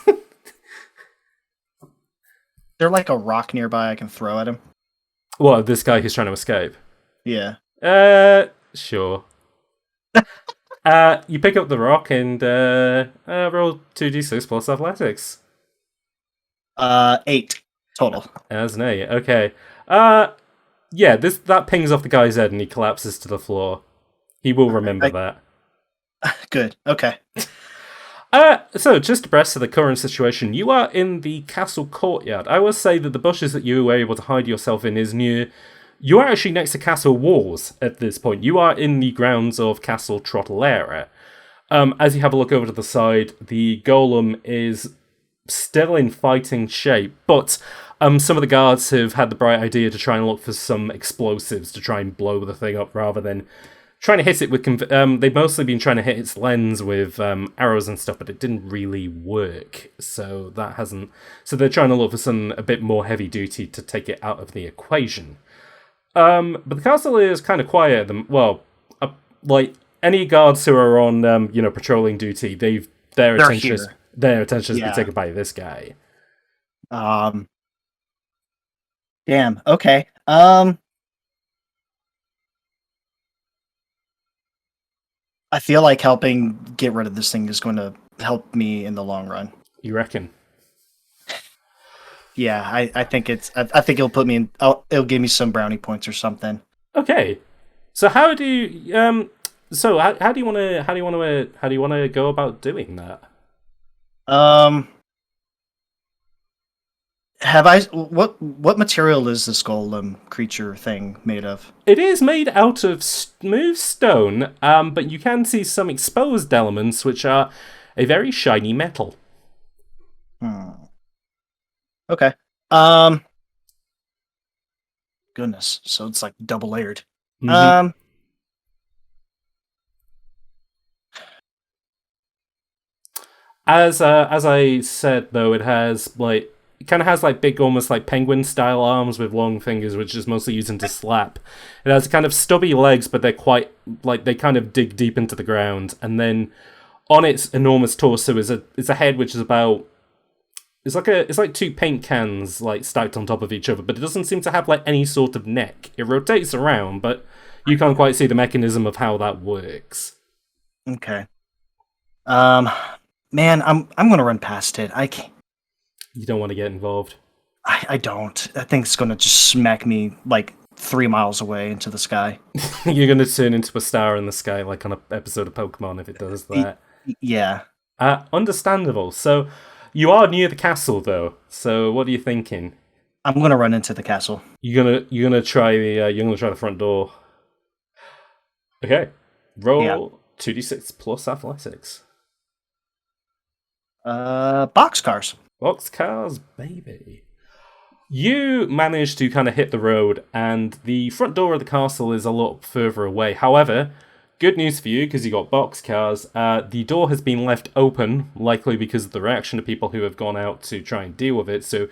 Speaker 2: There like a rock nearby I can throw at him?
Speaker 1: What, this guy who's trying to escape?
Speaker 2: Yeah.
Speaker 1: Sure. You pick up the rock and roll 2d6 plus athletics.
Speaker 2: 8 total.
Speaker 1: As an 8, okay. Yeah, that pings off the guy's head and he collapses to the floor. He will remember that.
Speaker 2: Good, okay.
Speaker 1: So, just abreast of the current situation, you are in the castle courtyard. I will say that the bushes that you were able to hide yourself in is near... You are actually next to castle walls at this point. You are in the grounds of Castle Trottelera. As you have a look over to the side, the golem is still in fighting shape, but some of the guards have had the bright idea to try and look for some explosives to try and blow the thing up rather than... trying to hit it with... they've mostly been trying to hit its lens with arrows and stuff, but it didn't really work. So that hasn't... So they're trying to look for something a bit more heavy duty to take it out of the equation. But the castle is kind of quiet. Like any guards who are on, patrolling duty, their attention has been taken by this guy.
Speaker 2: Damn. Okay. I feel like helping get rid of this thing is going to help me in the long run.
Speaker 1: You reckon?
Speaker 2: Yeah, I think I think it'll put me in. It'll give me some brownie points or something.
Speaker 1: Okay, so how do you how do you want to go about doing that?
Speaker 2: What material is this golem creature thing made of?
Speaker 1: It is made out of smooth stone, but you can see some exposed elements which are a very shiny metal.
Speaker 2: Okay. Goodness. So it's like double layered.
Speaker 1: Mm-hmm. As I said though, it kind of has like big, almost like penguin style arms with long fingers, which is mostly used to slap. It has kind of stubby legs, but they're quite like they kind of dig deep into the ground, and then on its enormous torso is a head which is about... It's like two paint cans like stacked on top of each other, but it doesn't seem to have like any sort of neck. It rotates around, but you can't quite see the mechanism of how that works.
Speaker 2: Okay. Man, I'm gonna run past it. I can't.
Speaker 1: You don't want to get involved.
Speaker 2: I don't. I think it's gonna just smack me like 3 miles away into the sky.
Speaker 1: You're going to turn into a star in the sky like on an episode of Pokemon if it does that.
Speaker 2: Yeah.
Speaker 1: Understandable. So you are near the castle though. So what are you thinking?
Speaker 2: I'm gonna run into the castle.
Speaker 1: You're gonna try the front door. Okay. Roll 2d6 plus athletics.
Speaker 2: Boxcars.
Speaker 1: Boxcars, baby. You manage to kind of hit the road, and the front door of the castle is a lot further away. However, good news for you, because you got boxcars, the door has been left open, likely because of the reaction of people who have gone out to try and deal with it, so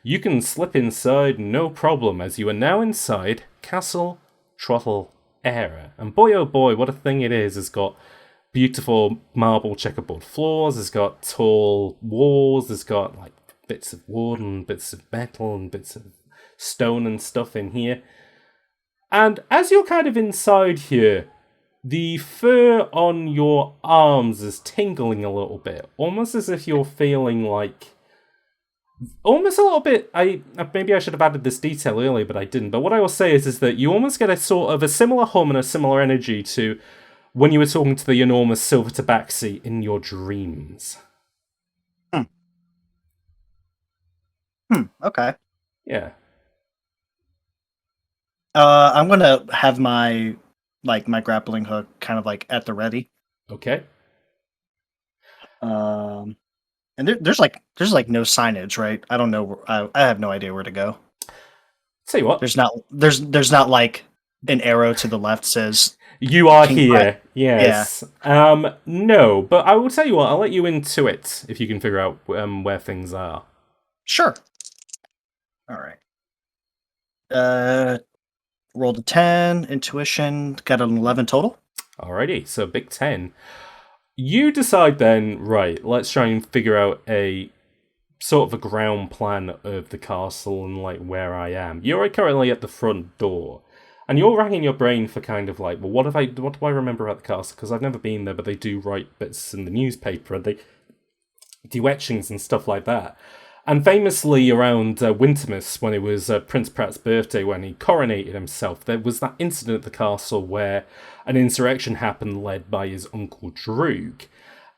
Speaker 1: you can slip inside no problem, as you are now inside Castle Trottle Era. And boy oh boy, what a thing it is. It's got beautiful marble checkerboard floors, it's got tall walls, it's got like bits of wood and bits of metal and bits of stone and stuff in here. And as you're kind of inside here, the fur on your arms is tingling a little bit, almost as if you're feeling like... Almost a little bit... Maybe I should have added this detail earlier, but I didn't. But what I will say is that you almost get a sort of a similar hum and a similar energy to when you were talking to the enormous silver tabaxi in your dreams.
Speaker 2: Okay.
Speaker 1: Yeah.
Speaker 2: I'm gonna have my grappling hook kind of like at the ready.
Speaker 1: Okay.
Speaker 2: And there's no signage, right? I don't know. I have no idea where to go.
Speaker 1: Tell you what.
Speaker 2: There's not like an arrow to the left says
Speaker 1: you are
Speaker 2: King
Speaker 1: here.
Speaker 2: Brett.
Speaker 1: Yes. Yeah. No, but I will tell you what. I'll let you into it if you can figure out where things are.
Speaker 2: Sure. All right. Rolled a 10, intuition, got an 11 total.
Speaker 1: Alrighty, so big 10. You decide then, right, let's try and figure out a sort of a ground plan of the castle and like where I am. You're currently at the front door, and you're racking your brain for kind of like, well, what do I remember about the castle? Because I've never been there, but they do write bits in the newspaper, and they do etchings and stuff like that. And famously around Wintermas, when it was Prince Pratt's birthday, when he coronated himself, there was that incident at the castle where an insurrection happened led by his uncle Droog.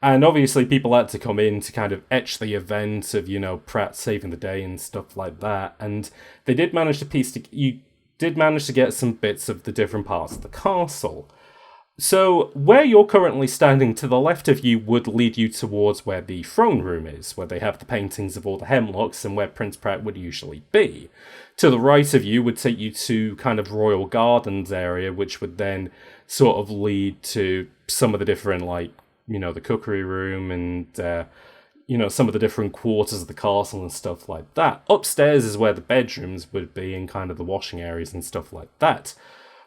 Speaker 1: And obviously people had to come in to kind of etch the event of, Pratt saving the day and stuff like that. And they did manage to you did manage to get some bits of the different parts of the castle. So, where you're currently standing to the left of you would lead you towards where the throne room is, where they have the paintings of all the Hemlocks and where Prince Pratt would usually be. To the right of you would take you to kind of Royal Gardens area, which would then sort of lead to some of the different, the cookery room and, some of the different quarters of the castle and stuff like that. Upstairs is where the bedrooms would be and kind of the washing areas and stuff like that.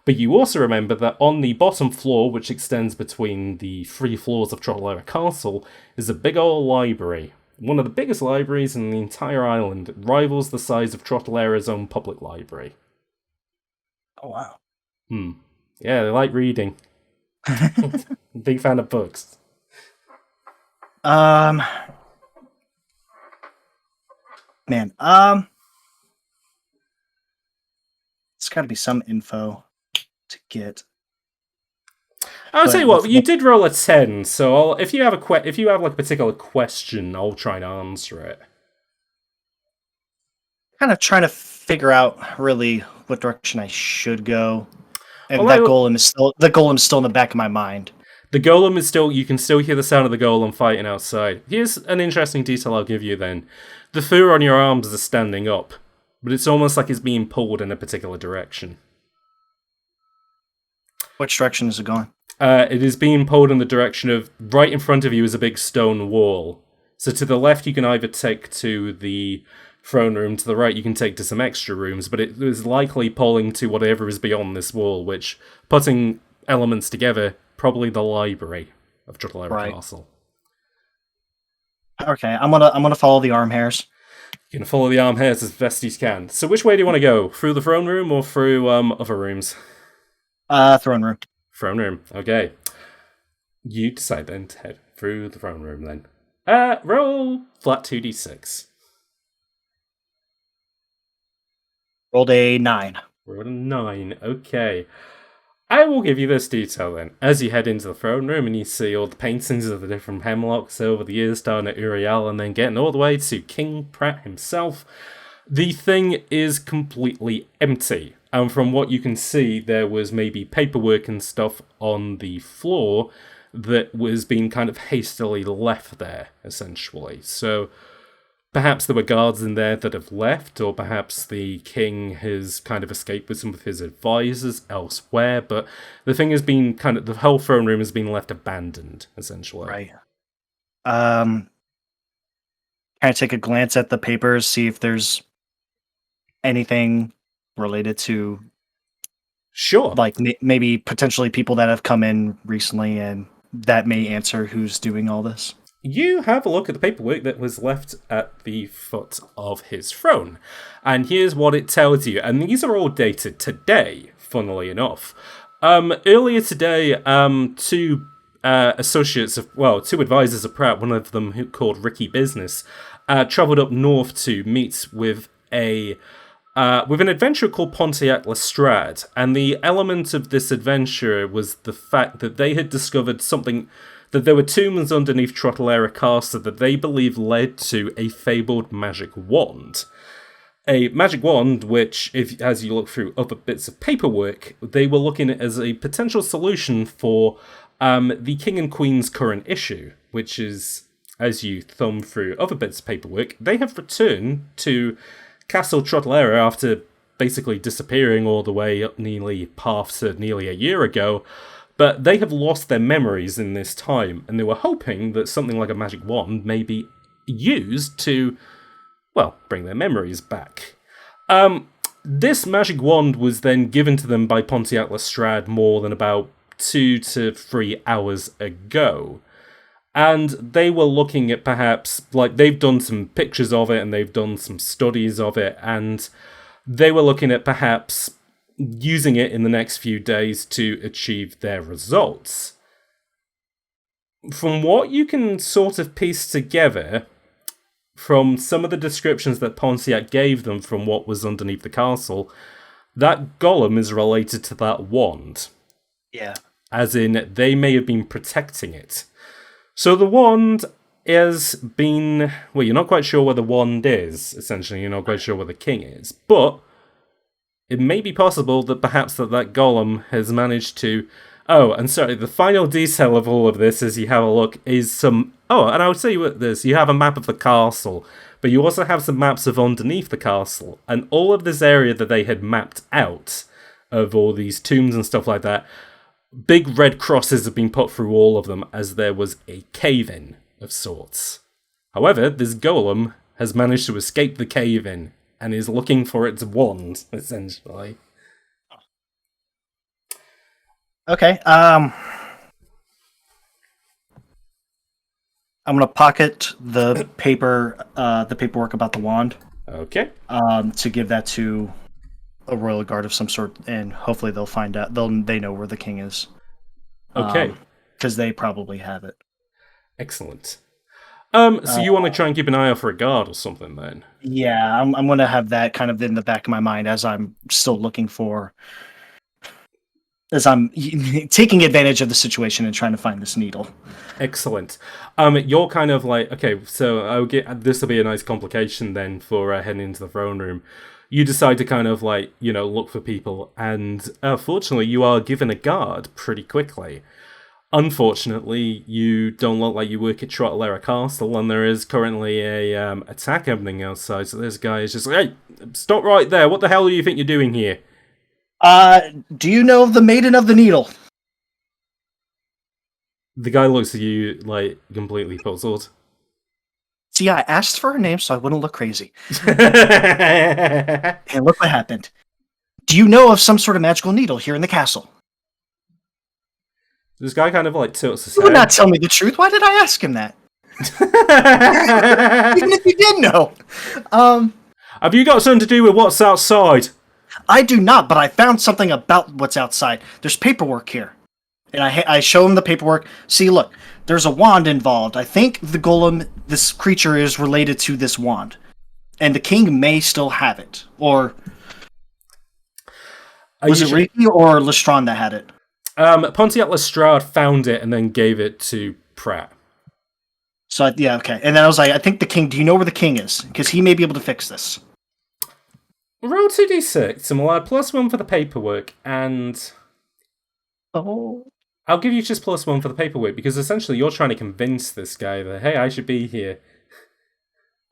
Speaker 1: But you also remember that on the bottom floor, which extends between the 3 floors of Trottlera Castle, is a big old library. One of the biggest libraries in the entire island. It rivals the size of Trottlera's own public library.
Speaker 2: Oh, wow.
Speaker 1: Yeah, they like reading. Big fan of books.
Speaker 2: Man, it's got to be some info to get.
Speaker 1: I'll tell you what, you did roll a 10, so if you have a particular question, I'll try and answer it.
Speaker 2: Kind of trying to figure out really what direction I should go, and
Speaker 1: Well,
Speaker 2: that golem is still in the back of my mind.
Speaker 1: The golem is still, you can still hear the sound of the golem fighting outside. Here's an interesting detail I'll give you then. The fur on your arms is standing up, but it's almost like it's being pulled in a particular direction.
Speaker 2: Which direction is it going?
Speaker 1: It is being pulled in the direction of, right in front of you is a big stone wall. So to the left you can either take to the throne room, to the right you can take to some extra rooms, but it is likely pulling to whatever is beyond this wall, which, putting elements together, probably the library of Trottlera Castle.
Speaker 2: Okay, I'm gonna follow the arm hairs.
Speaker 1: You can follow the arm hairs as best you can. So which way do you want to go? Through the throne room or through other rooms?
Speaker 2: Throne room.
Speaker 1: Throne room. Okay. You decide then to head through the throne room then. Roll flat 2d6.
Speaker 2: Rolled a 9.
Speaker 1: Rolled a 9. Okay. I will give you this detail then. As you head into the throne room and you see all the paintings of the different Hemlocks over the years, starting at Uriel and then getting all the way to King Pratt himself, the thing is completely empty. And from what you can see, there was maybe paperwork and stuff on the floor that was being kind of hastily left there, essentially. So perhaps there were guards in there that have left, or perhaps the king has kind of escaped with some of his advisors elsewhere, but the thing has been kind of, the whole throne room has been left abandoned, essentially.
Speaker 2: Right. Can I take a glance at the papers, see if there's anything related to,
Speaker 1: Sure.
Speaker 2: like, maybe potentially people that have come in recently and that may answer who's doing all this?
Speaker 1: You have a look at the paperwork that was left at the foot of his throne. And here's what it tells you. And these are all dated today, funnily enough. Earlier today, two advisors of Pratt, one of them who called Ricky Business, travelled up north to meet with an adventurer called Pontiac Lestrade. And the element of this adventure was the fact that they had discovered something, that there were tombs underneath Trottelera Castle that they believe led to a fabled magic wand. A magic wand which, as you look through other bits of paperwork, they were looking at as a potential solution for the King and Queen's current issue, which is, as you thumb through other bits of paperwork, they have returned to Castle Trottelera after basically disappearing all the way up nearly a year ago. But they have lost their memories in this time, and they were hoping that something like a magic wand may be used to, well, bring their memories back. This magic wand was then given to them by Pontiac Lestrade more than about 2 to 3 hours ago. And they were looking at perhaps, like, they've done some pictures of it, and they've done some studies of it, and they were looking at perhaps using it in the next few days to achieve their results. From what you can sort of piece together from some of the descriptions that Pontiac gave them from what was underneath the castle, that golem is related to that wand.
Speaker 2: Yeah.
Speaker 1: As in, they may have been protecting it. So the wand has been, well, you're not quite sure where the wand is, essentially. You're not quite sure where the king is. But it may be possible that perhaps that golem has managed to... Oh, and sorry, the final detail of all of this, as you have a look, is some... Oh, and I would say with this, you have a map of the castle, but you also have some maps of underneath the castle, and all of this area that they had mapped out, of all these tombs and stuff like that, big red crosses have been put through all of them, as there was a cave-in of sorts. However, this golem has managed to escape the cave-in, and is looking for its wand, essentially.
Speaker 2: Okay, I'm gonna pocket the paperwork about the wand.
Speaker 1: Okay.
Speaker 2: To give that to a royal guard of some sort, and hopefully they'll find out. They know where the king is.
Speaker 1: Okay.
Speaker 2: Because they probably have it.
Speaker 1: Excellent. So you want to try and keep an eye out for a guard or something, then?
Speaker 2: Yeah, I'm going to have that kind of in the back of my mind as I'm still looking for... As I'm taking advantage of the situation and trying to find this needle.
Speaker 1: Excellent. You're kind of like... Okay, so this will be a nice complication then for heading into the throne room. You decide to kind of like, look for people, and fortunately you are given a guard pretty quickly. Unfortunately, you don't look like you work at Trottelera Castle, and there is currently a attack happening outside. So this guy is just like, "Hey, stop right there! What the hell do you think you're doing here?"
Speaker 2: Do you know of the Maiden of the Needle?
Speaker 1: The guy looks at you like completely puzzled.
Speaker 2: See, I asked for her name so I wouldn't look crazy. And look what happened. Do you know of some sort of magical needle here in the castle?
Speaker 1: This guy kind of like tilts his head.
Speaker 2: You would not tell me the truth. Why did I ask him that? Even if you did know.
Speaker 1: Have you got something to do with what's outside?
Speaker 2: I do not, but I found something about what's outside. There's paperwork here. And I show him the paperwork. See, look, there's a wand involved. I think the golem, this creature, is related to this wand. And the king may still have it. Or was it Ricky or Lestrange that had it?
Speaker 1: Pontiac Lestrade found it and then gave it to Pratt.
Speaker 2: So, yeah, okay. And then I was like, I think the king, do you know where the king is? Because he may be able to fix this.
Speaker 1: Roll 2d6 and we'll add +1 for the paperwork, and I'll give you just +1 for the paperwork, because essentially you're trying to convince this guy that, hey, I should be here.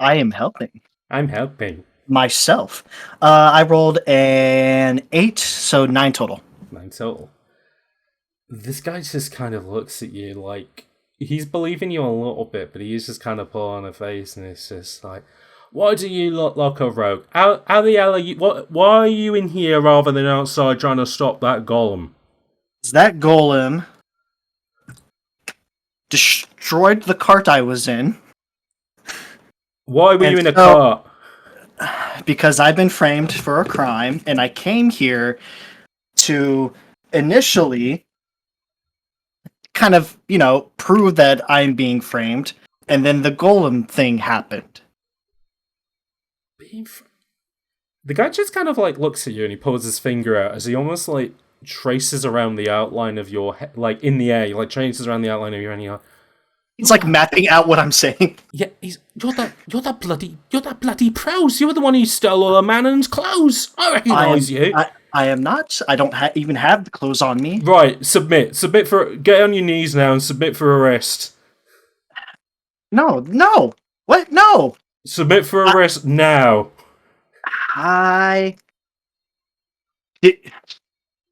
Speaker 2: I am helping.
Speaker 1: I'm helping.
Speaker 2: Myself. I rolled an 8, so 9 total.
Speaker 1: 9 total. This guy just kind of looks at you like he's believing you a little bit, but he is just kind of pulling on a face, and it's just like, why do you look like a rogue? How the hell are you? Why are you in here rather than outside trying to stop that golem?
Speaker 2: That golem destroyed the cart I was in.
Speaker 1: Why were you in a cart?
Speaker 2: Because I've been framed for a crime, and I came here to initially kind of, prove that I'm being framed, and then the golem thing happened.
Speaker 1: The guy just kind of like looks at you and he pulls his finger out as he almost like traces around the outline of your head, like in the air, like traces around the outline of your head.
Speaker 2: He's like mapping out what I'm saying.
Speaker 1: Yeah, you're that bloody Prowse. You're the one who stole all the Manon's clothes. I recognise you.
Speaker 2: I am not. I don't even have the clothes on me.
Speaker 1: Right, submit for. Get on your knees now and submit for arrest.
Speaker 2: No. What? No.
Speaker 1: Submit for arrest now.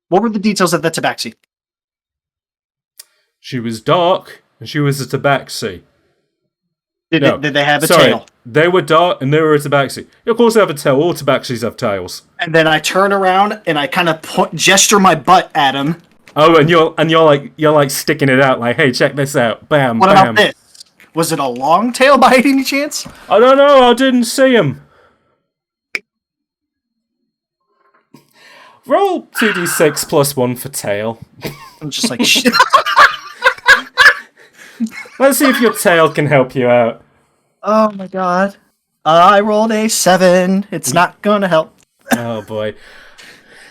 Speaker 2: What were the details of the tabaxi?
Speaker 1: She was dark and she was a tabaxi.
Speaker 2: Did they have a tail?
Speaker 1: They were dark and they were a tabaxi. Of course they have a tail. All tabaxis have tails. And
Speaker 2: then I turn around and I kind of gesture my butt at him.
Speaker 1: Oh, and you're like sticking it out like, hey, check this out. Bam,
Speaker 2: what
Speaker 1: bam.
Speaker 2: About this? Was it a long tail by any chance?
Speaker 1: I don't know. I didn't see him. Roll 2d6 +1 for tail.
Speaker 2: I'm just like, shit.
Speaker 1: Let's see if your tail can help you out.
Speaker 2: Oh my god. I rolled a 7. It's not gonna help.
Speaker 1: Oh boy.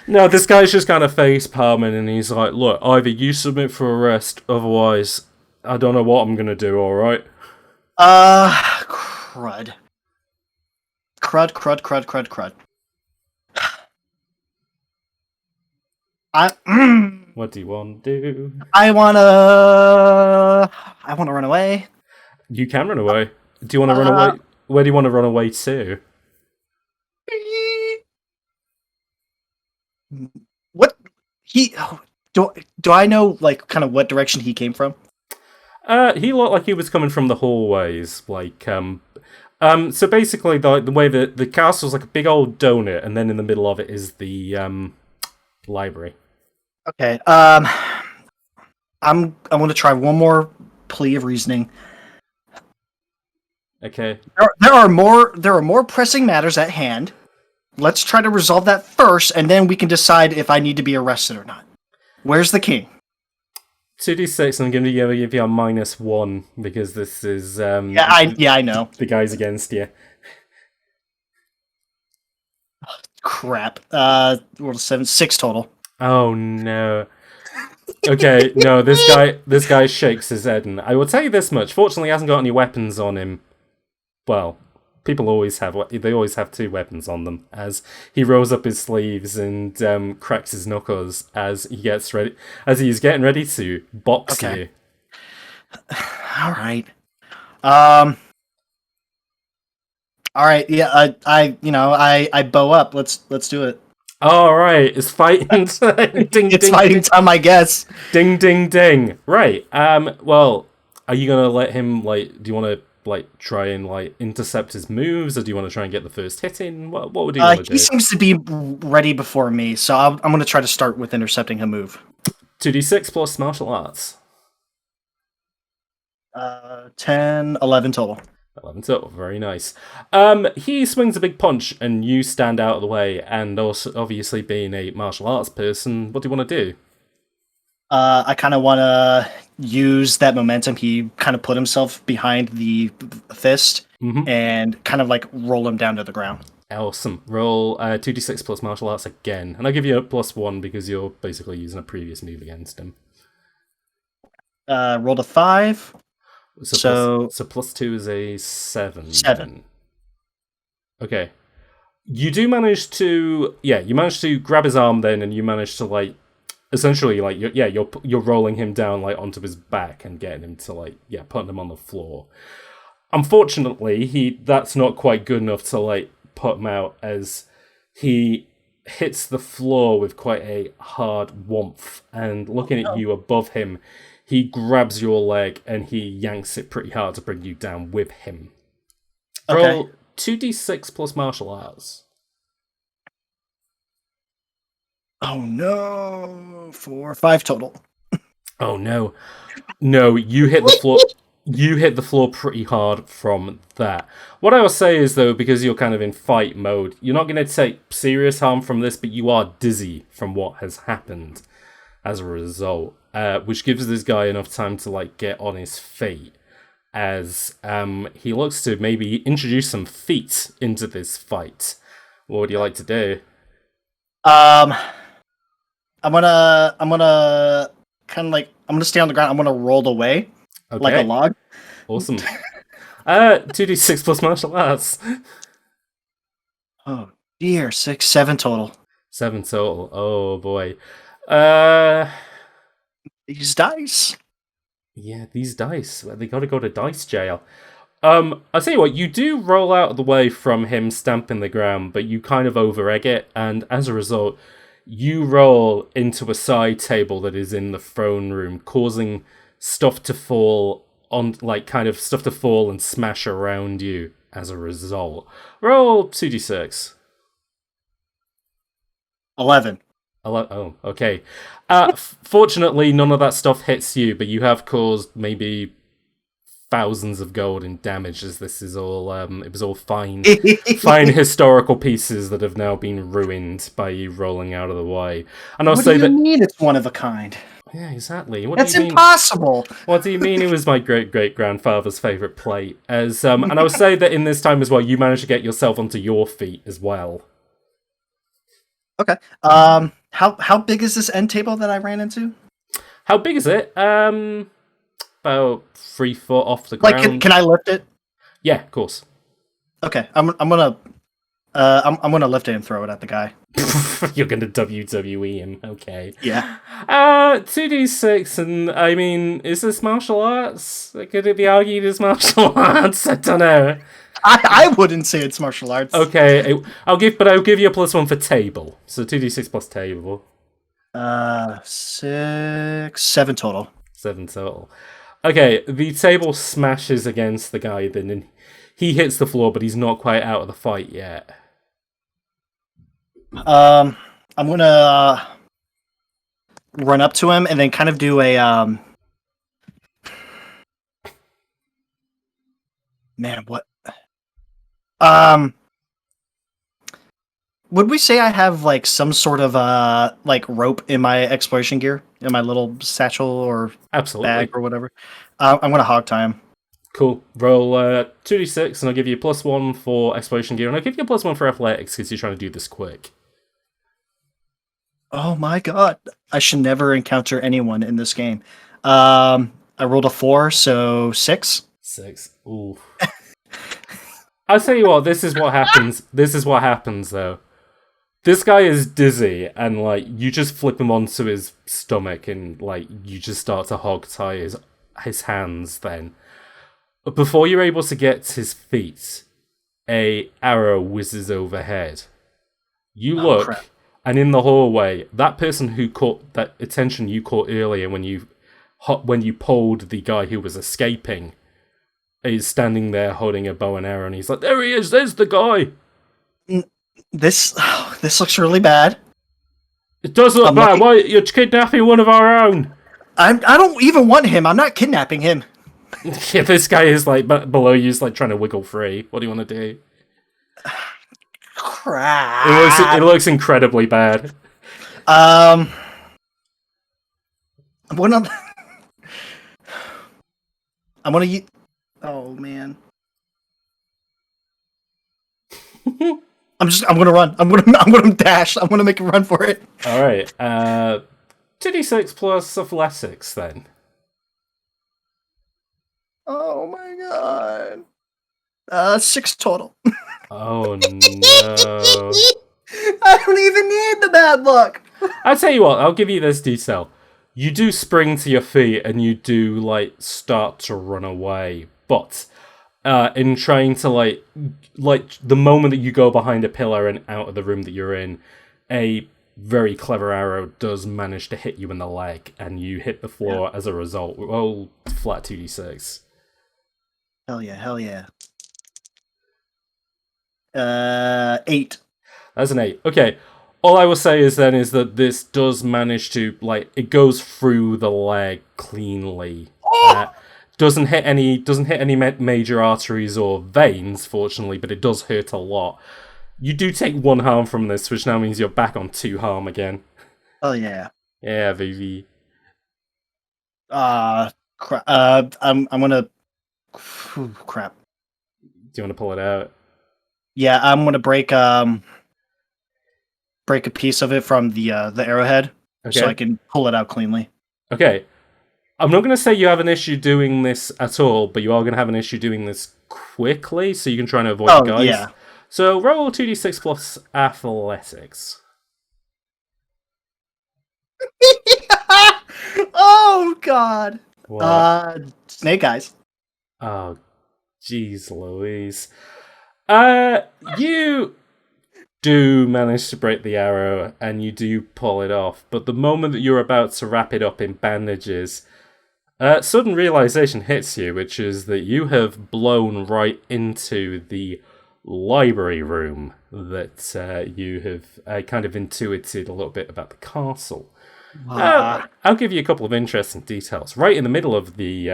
Speaker 1: No, this guy's just kind of face palming and he's like, look, either you submit for arrest, otherwise I don't know what I'm gonna do, alright?
Speaker 2: Crud. Crud.
Speaker 1: What do you want to do?
Speaker 2: I wanna run away.
Speaker 1: You can run away. Do you want to run away? Where do you want to run away to?
Speaker 2: What do I know like kind of what direction he came from?
Speaker 1: He looked like he was coming from the hallways, like so basically the way that the castle's like a big old donut, and then in the middle of it is the library.
Speaker 2: Okay. I'm going to try one more plea of reasoning.
Speaker 1: Okay.
Speaker 2: There are more pressing matters at hand. Let's try to resolve that first, and then we can decide if I need to be arrested or not. Where's the king?
Speaker 1: 2d6, and I'm going to give you a -1 because this is
Speaker 2: I know
Speaker 1: the guy's against you.
Speaker 2: Crap. 6 total.
Speaker 1: Oh no. Okay, no, this guy shakes his head, and I will tell you this much. Fortunately, he hasn't got any weapons on him. Well, people always have 2 weapons on them, as he rolls up his sleeves and cracks his knuckles as he's getting ready to box you.
Speaker 2: All right. All right. Yeah. I bow up. Let's do it.
Speaker 1: All right. It's fighting time.
Speaker 2: It's fighting time, I guess.
Speaker 1: Ding, ding, ding. Right. Well, are you gonna let him do you want to try and intercept his moves, or do you want to try and get the first hit in? What would you want to do?
Speaker 2: He seems to be ready before me, so I'm going to try to start with intercepting a move.
Speaker 1: 2d6 plus martial arts.
Speaker 2: 10, 11 total.
Speaker 1: 11 total, very nice. He swings a big punch, and you stand out of the way, and also, obviously, being a martial arts person, what do you want to do?
Speaker 2: I kind of want to use that momentum. He kind of put himself behind the fist and kind of like roll him down to the ground.
Speaker 1: Awesome. Roll 2d6 plus martial arts again. And I'll give you a +1 because you're basically using a previous move against him.
Speaker 2: Rolled a 5.
Speaker 1: So +2 is a 7.
Speaker 2: 7.
Speaker 1: Okay. You do manage to... Yeah, you manage to grab his arm then, and you manage to, like... Essentially, like, you're rolling him down, like, onto his back and getting him to, like, putting him on the floor. Unfortunately, that's not quite good enough to, like, put him out, as he hits the floor with quite a hard warmth, and looking at you above him, he grabs your leg and he yanks it pretty hard to bring you down with him.
Speaker 2: Okay.
Speaker 1: Roll 2d6 plus martial arts.
Speaker 2: Oh no, 4, 5 total.
Speaker 1: Oh no. No, you hit the floor. You hit the floor pretty hard from that. What I will say is, though, because you're kind of in fight mode, you're not going to take serious harm from this, but you are dizzy from what has happened as a result, which gives this guy enough time to, like, get on his feet, as he looks to maybe introduce some feet into this fight. What would you like to do?
Speaker 2: I'm gonna kind of like, I'm gonna stay on the ground. I'm gonna roll away like a log.
Speaker 1: Awesome. 2d6 plus martial arts.
Speaker 2: Oh dear, 6, 7 total.
Speaker 1: 7 total. Oh boy.
Speaker 2: These dice.
Speaker 1: Yeah, these dice. They gotta go to dice jail. I'll tell you what, you do roll out of the way from him stamping the ground, but you kind of over-egg it, and as a result, you roll into a side table that is in the throne room, causing stuff to fall on, like, kind of stuff to fall and smash around you as a result. Roll 2d6.
Speaker 2: 11.
Speaker 1: Oh, okay. Fortunately, none of that stuff hits you, but you have caused maybe thousands of gold in damage, as this is all it was all fine historical pieces that have now been ruined by you rolling out of the way. And I'll say that
Speaker 2: mean it's one of a kind?
Speaker 1: Yeah, exactly.
Speaker 2: That's impossible.
Speaker 1: What do you mean it was my great-great-grandfather's favourite plate? As and I would say that in this time as well, you managed to get yourself onto your feet as well.
Speaker 2: Okay. How big is this end table that I ran into?
Speaker 1: How big is it? About 3 foot off the ground.
Speaker 2: Like, can I lift it?
Speaker 1: Yeah, of course.
Speaker 2: Okay, I'm gonna lift it and throw it at the guy.
Speaker 1: You're gonna WWE him, okay?
Speaker 2: Yeah.
Speaker 1: 2d6, and I mean, is this martial arts? Could it be argued as martial arts? I don't know.
Speaker 2: I wouldn't say it's martial arts.
Speaker 1: Okay, I'll give you a +1 for table. So 2d6 plus table.
Speaker 2: 6, 7 total.
Speaker 1: 7 total. Okay, the table smashes against the guy, then, and he hits the floor, but he's not quite out of the fight yet.
Speaker 2: I'm gonna run up to him and then kind of do a man, what? Would we say I have like some sort of like rope in my exploration gear, in my little satchel or
Speaker 1: Absolutely.
Speaker 2: bag or whatever? I'm gonna hog tie him.
Speaker 1: Cool. Roll 2d6, and I'll give you a +1 for exploration gear, and I'll give you a +1 for athletics because you're trying to do this quick.
Speaker 2: Oh my god! I should never encounter anyone in this game. I rolled a 4, so 6.
Speaker 1: 6. Ooh. I'll tell you what. This is what happens. This is what happens, though. This guy is dizzy, and like you just flip him onto his stomach, and like you just start to hog tie his hands. Then, but before you're able to get to his feet, a arrow whizzes overhead. You look, crap. And in the hallway, that person who caught that attention you caught earlier when you pulled the guy who was escaping is standing there holding a bow and arrow, and he's like, "There he is! There's the guy."
Speaker 2: This looks really bad.
Speaker 1: It does look bad. Why you're kidnapping one of our own?
Speaker 2: I don't even want him. I'm not kidnapping him.
Speaker 1: Yeah, this guy is like below you, is like trying to wiggle free. What do you want to do?
Speaker 2: Crap.
Speaker 1: It looks incredibly bad.
Speaker 2: I'm gonna. I'm gonna. Oh man. I'm gonna run. I'm gonna dash. I'm gonna make a run for it.
Speaker 1: All right. 2d6 plus athletics then.
Speaker 2: Oh my god. 6 total.
Speaker 1: Oh no.
Speaker 2: I don't even need the bad luck.
Speaker 1: I'll tell you what, I'll give you this detail. You do spring to your feet and you do like start to run away, but in trying to like the moment that you go behind a pillar and out of the room that you're in, a very clever arrow does manage to hit you in the leg, and you hit the floor as a result. Roll flat 2d6.
Speaker 2: Hell yeah. 8.
Speaker 1: That's an 8. Okay. All I will say is that this does manage to, like, it goes through the leg cleanly. Doesn't hit any major arteries or veins, fortunately, but it does hurt a lot. You do take 1 harm from this, which now means you're back on 2 harm again.
Speaker 2: Oh yeah.
Speaker 1: Yeah, VV.
Speaker 2: Crap. I'm gonna. Crap.
Speaker 1: Do you want to pull it out?
Speaker 2: Yeah, I'm gonna break a piece of it from the arrowhead, so I can pull it out cleanly.
Speaker 1: Okay. I'm not going to say you have an issue doing this at all, but you are going to have an issue doing this quickly, so you can try and avoid the guys. Yeah. So roll 2d6 plus athletics.
Speaker 2: Oh god.
Speaker 1: What?
Speaker 2: Snake eyes.
Speaker 1: Oh, jeez Louise. You do manage to break the arrow, and you do pull it off, but the moment that you're about to wrap it up in bandages, sudden realization hits you, which is that you have blown right into the library room that you have kind of intuited a little bit about the castle. I'll give you a couple of interesting details. Right in the middle of the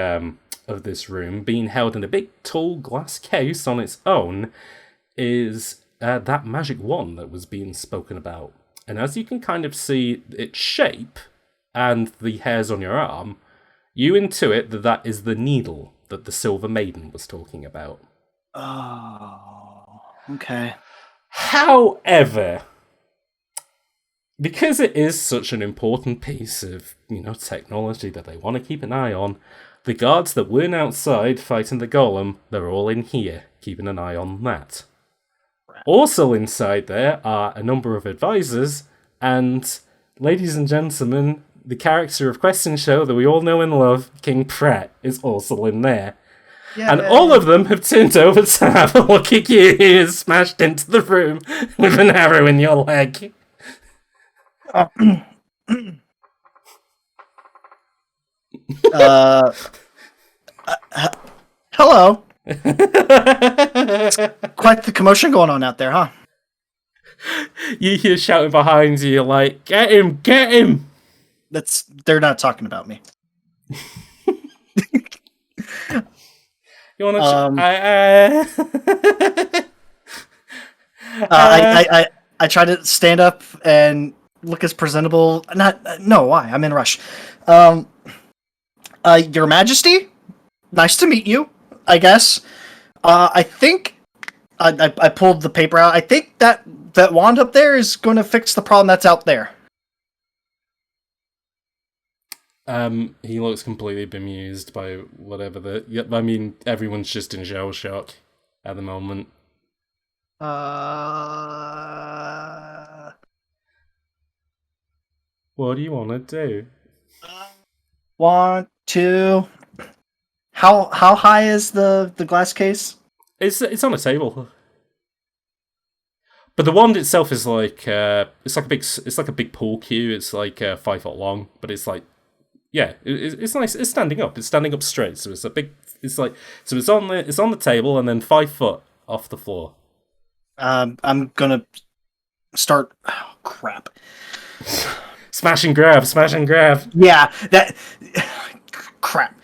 Speaker 1: of this room, being held in a big tall glass case on its own, is that magic wand that was being spoken about. And as you can kind of see its shape and the hairs on your arm, you intuit that is the needle that the Silver Maiden was talking about.
Speaker 2: Oh, okay.
Speaker 1: However, because it is such an important piece of, technology that they want to keep an eye on, the guards that weren't outside fighting the golem, they're all in here, keeping an eye on that. Also inside there are a number of advisors, and, ladies and gentlemen, the character of Question Show that we all know and love, King Pratt, is also in there. Yeah, and all of them have turned over to have a look at you who is smashed into the room with an arrow in your leg.
Speaker 2: Hello. Quite the commotion going on out there, huh?
Speaker 1: You hear shouting behind you, like, "Get him! Get him!"
Speaker 2: They're not talking about me.
Speaker 1: You want to?
Speaker 2: I try to stand up and look as presentable. Why? I'm in a rush. Your Majesty, nice to meet you. I guess. I think I pulled the paper out. I think that wand up there is going to fix the problem that's out there.
Speaker 1: He looks completely bemused by whatever everyone's just in shell shock at the moment. What do you want to do?
Speaker 2: 1, 2. How high is the glass case?
Speaker 1: It's on a table. But the wand itself is like it's like a big pool cue. It's like 5 foot long, but it's like it's nice. It's standing up. It's standing up straight. So it's a big. It's like it's on the table and then 5 foot off the floor.
Speaker 2: I'm gonna start. Oh crap!
Speaker 1: Smash and grab.
Speaker 2: Yeah, that crap.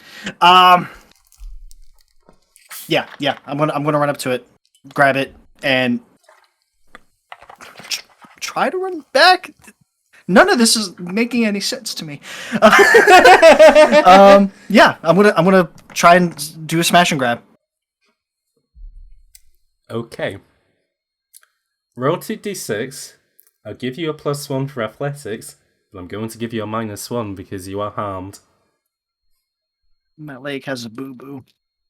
Speaker 2: Yeah. I'm gonna run up to it, grab it, and try to run back. None of this is making any sense to me. Yeah, I'm gonna try and do a smash and grab.
Speaker 1: Okay. Roll 2d6. I'll give you a +1 for athletics, but I'm going to give you a -1 because you are harmed.
Speaker 2: My leg has a boo-boo.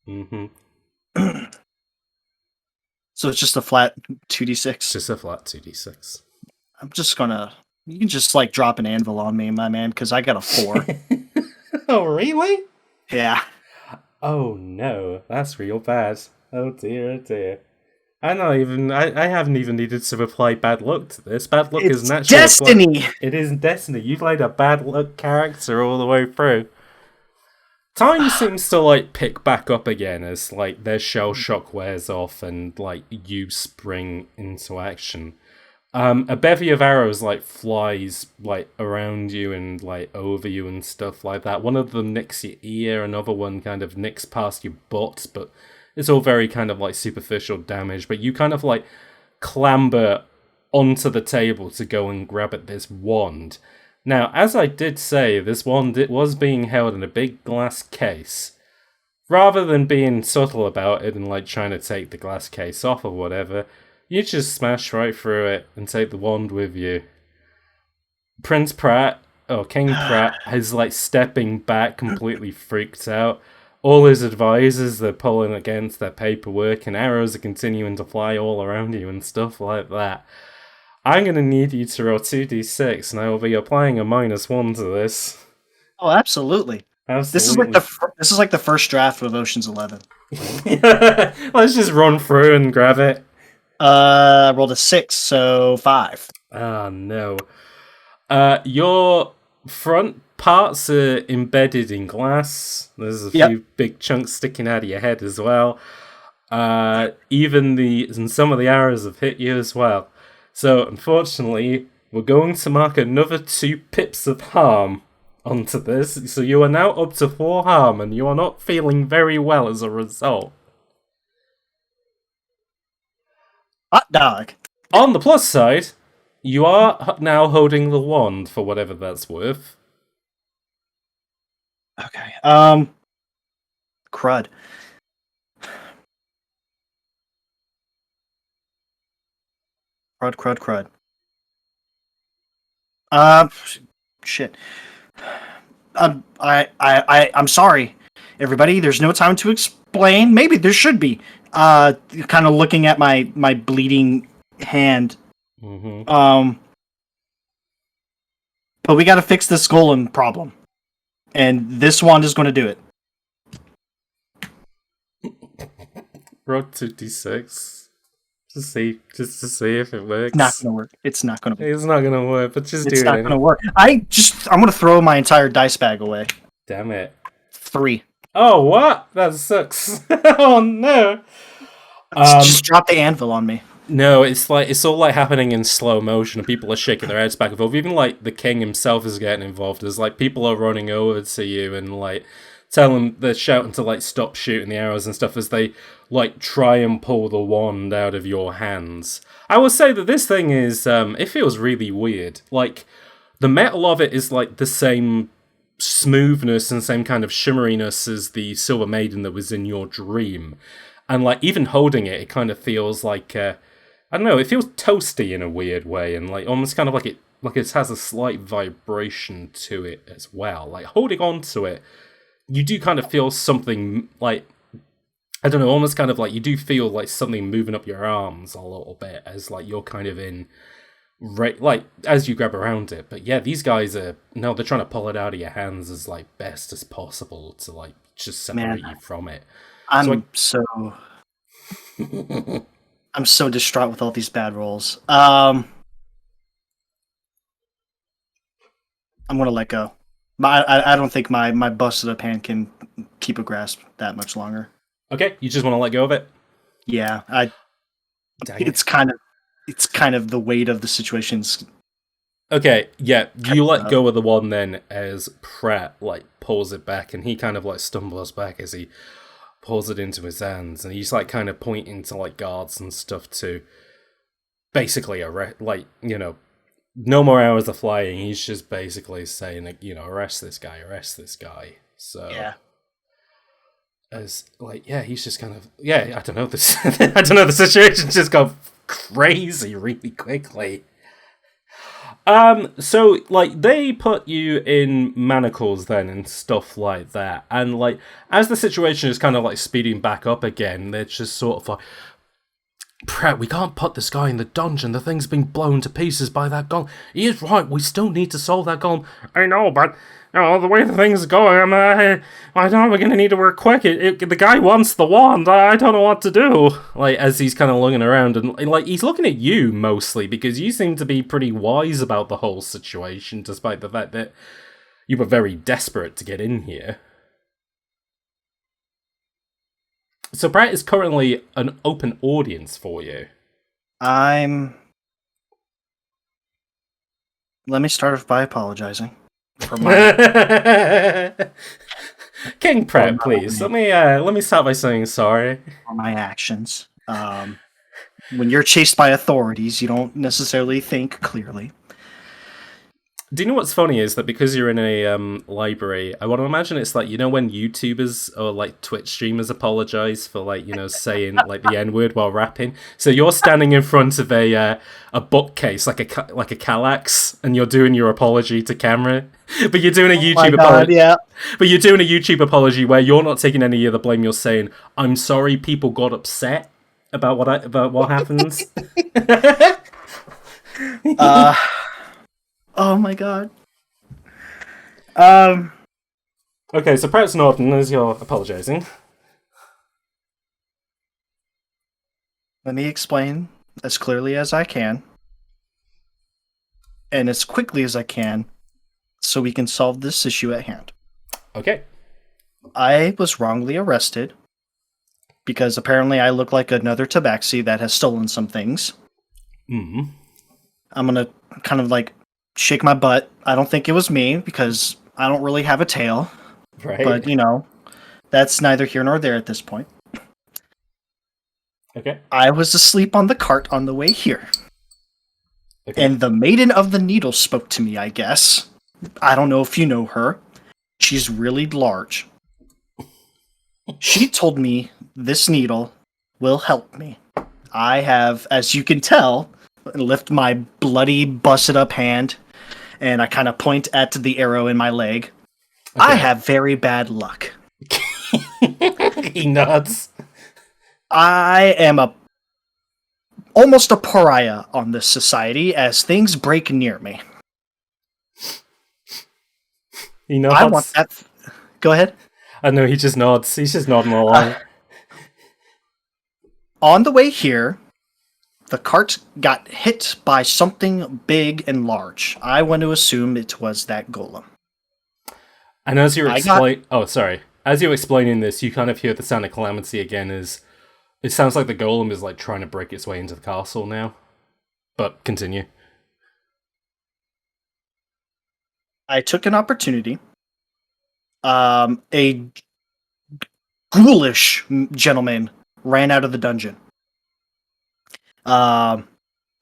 Speaker 1: Mm-hmm.
Speaker 2: So it's just a flat 2d6.
Speaker 1: Just a flat 2d6.
Speaker 2: I'm just gonna... You can just, like, drop an anvil on me, my man, because I got a 4.
Speaker 1: Oh, really?
Speaker 2: Yeah.
Speaker 1: Oh, no. That's real bad. Oh, dear, oh, dear. I haven't even needed to apply bad luck to this. Bad luck is natural.
Speaker 2: Destiny!
Speaker 1: It is destiny. You played a bad luck character all the way through. Time seems to, like, pick back up again as, like, their shell shock wears off and, like, you spring into action. A bevy of arrows, like, flies, like, around you and, like, over you and stuff like that. One of them nicks your ear, another one kind of nicks past your butt, but it's all very kind of, like, superficial damage. But you kind of, like, clamber onto the table to go and grab at this wand. Now, as I did say, this wand, it was being held in a big glass case. Rather than being subtle about it and, like, trying to take the glass case off or whatever, you just smash right through it and take the wand with you. King Pratt, is, like, stepping back, completely freaked out. All his advisors, they're pulling against their paperwork, and arrows are continuing to fly all around you and stuff like that. I'm going to need you to roll 2d6, and I will be applying a -1 to this.
Speaker 2: Oh, absolutely.
Speaker 1: Absolutely.
Speaker 2: This is like the first draft of Ocean's 11.
Speaker 1: Let's just run through and grab it.
Speaker 2: I rolled a 6, so 5.
Speaker 1: Ah, no. Your front parts are embedded in glass. There's a few big chunks sticking out of your head as well. And some of the arrows have hit you as well. So, unfortunately, we're going to mark another 2 pips of harm onto this. So you are now up to 4 harm, and you are not feeling very well as a result.
Speaker 2: Hot dog.
Speaker 1: On the plus side, you are now holding the wand for whatever that's worth.
Speaker 2: Okay. Crud. Crud. Shit. I'm sorry, everybody. There's no time to explain. Maybe there should be. Kind of looking at my bleeding hand.
Speaker 1: Mm-hmm.
Speaker 2: But we got to fix this golem problem, and this wand is going to do it.
Speaker 1: Roll 2d6. Just to see if it works.
Speaker 2: Not gonna work. It's not gonna.
Speaker 1: It's not gonna work. But just do it. It's
Speaker 2: not gonna work. I'm gonna throw my entire dice bag away.
Speaker 1: Damn it.
Speaker 2: 3.
Speaker 1: Oh, what? That sucks. Oh no.
Speaker 2: Just drop the anvil on me.
Speaker 1: No, it's all like happening in slow motion, and people are shaking their heads back and forth. Even like the king himself is getting involved. There's like people are running over to you and like they're shouting to like stop shooting the arrows and stuff as they like try and pull the wand out of your hands. I will say that this thing is it feels really weird. Like the metal of it is like the same smoothness and same kind of shimmeriness as the silver maiden that was in your dream. And like even holding it kind of feels like I don't know, it feels toasty in a weird way, and like almost kind of like it has a slight vibration to it as well. Like holding on to it, you do kind of feel something like, I don't know, almost kind of like you do feel like something moving up your arms a little bit as like you're kind of in, right, like as you grab around it. But yeah, these guys they're trying to pull it out of your hands as like best as possible to like just separate you from it.
Speaker 2: I'm so distraught with all these bad rolls. I'm gonna let go. I don't think my busted up hand can keep a grasp that much longer.
Speaker 1: Okay, you just want to let go of it?
Speaker 2: Yeah, it's kind of the weight of the situation's.
Speaker 1: Okay, yeah, you let go of the one then as Pratt like pulls it back, and he kind of like stumbles back as he pours it into his hands, and he's like kind of pointing to like guards and stuff to basically arrest, like, you know, no more hours of flying. He's just basically saying, like, you know, arrest this guy. So
Speaker 2: Yeah.
Speaker 1: as like, yeah, he's just kind of, yeah, I don't know, this I don't know, the situation just got crazy really quickly. So like they put you in manacles then and stuff like that, and like as the situation is kind of like speeding back up again, they're just sort of like, Pratt, we can't put this guy in the dungeon. The thing's been blown to pieces by that golem. He is right. We still need to solve that golem. I know, but the way the thing's going, I know we're gonna need to work quick. The guy wants the wand. I don't know what to do. Like, as he's kind of looking around, and like he's looking at you mostly because you seem to be pretty wise about the whole situation, despite the fact that you were very desperate to get in here. So Brett is currently an open audience for you.
Speaker 2: Let me start off by apologizing for my
Speaker 1: King Pratt, please. Let me start by saying sorry
Speaker 2: for my actions. When you're chased by authorities, you don't necessarily think clearly.
Speaker 1: Do you know what's funny is that because you're in a library, I want to imagine it's like, you know, when YouTubers or like Twitch streamers apologize for, like, you know, saying like the N-word while rapping. So you're standing in front of a bookcase, like a Kallax, and you're doing your apology to camera. But you're doing a YouTube apology.
Speaker 2: Yeah.
Speaker 1: But you're doing a YouTube apology where you're not taking any of the blame. You're saying, "I'm sorry, people got upset about what happens."
Speaker 2: Oh my god.
Speaker 1: Okay, so Pratt's nodding as you're apologizing.
Speaker 2: Let me explain as clearly as I can, and as quickly as I can, so we can solve this issue at hand.
Speaker 1: Okay.
Speaker 2: I was wrongly arrested because apparently I look like another tabaxi that has stolen some things.
Speaker 1: Mm-hmm.
Speaker 2: I'm gonna kind of like shake my butt. I don't think it was me because I don't really have a tail.
Speaker 1: Right.
Speaker 2: But, you know, that's neither here nor there at this point.
Speaker 1: Okay.
Speaker 2: I was asleep on the cart on the way here.
Speaker 1: Okay.
Speaker 2: And the Maiden of the Needle spoke to me, I guess. I don't know if you know her. She's really large. She told me this needle will help me. I have, as you can tell, lift my bloody, busted up hand, and I kind of point at the arrow in my leg. Okay. I have very bad luck.
Speaker 1: He nods.
Speaker 2: I am almost a pariah on this society as things break near me.
Speaker 1: He nods.
Speaker 2: I want that. Go ahead.
Speaker 1: I know, he just nods. He's just nodding along.
Speaker 2: On the way here, the cart got hit by something big and large. I want to assume it was that golem.
Speaker 1: And as you're as you're explaining this, you kind of hear the sound of calamity again. It sounds like the golem is like trying to break its way into the castle now. But continue.
Speaker 2: I took an opportunity. A ghoulish gentleman ran out of the dungeon. The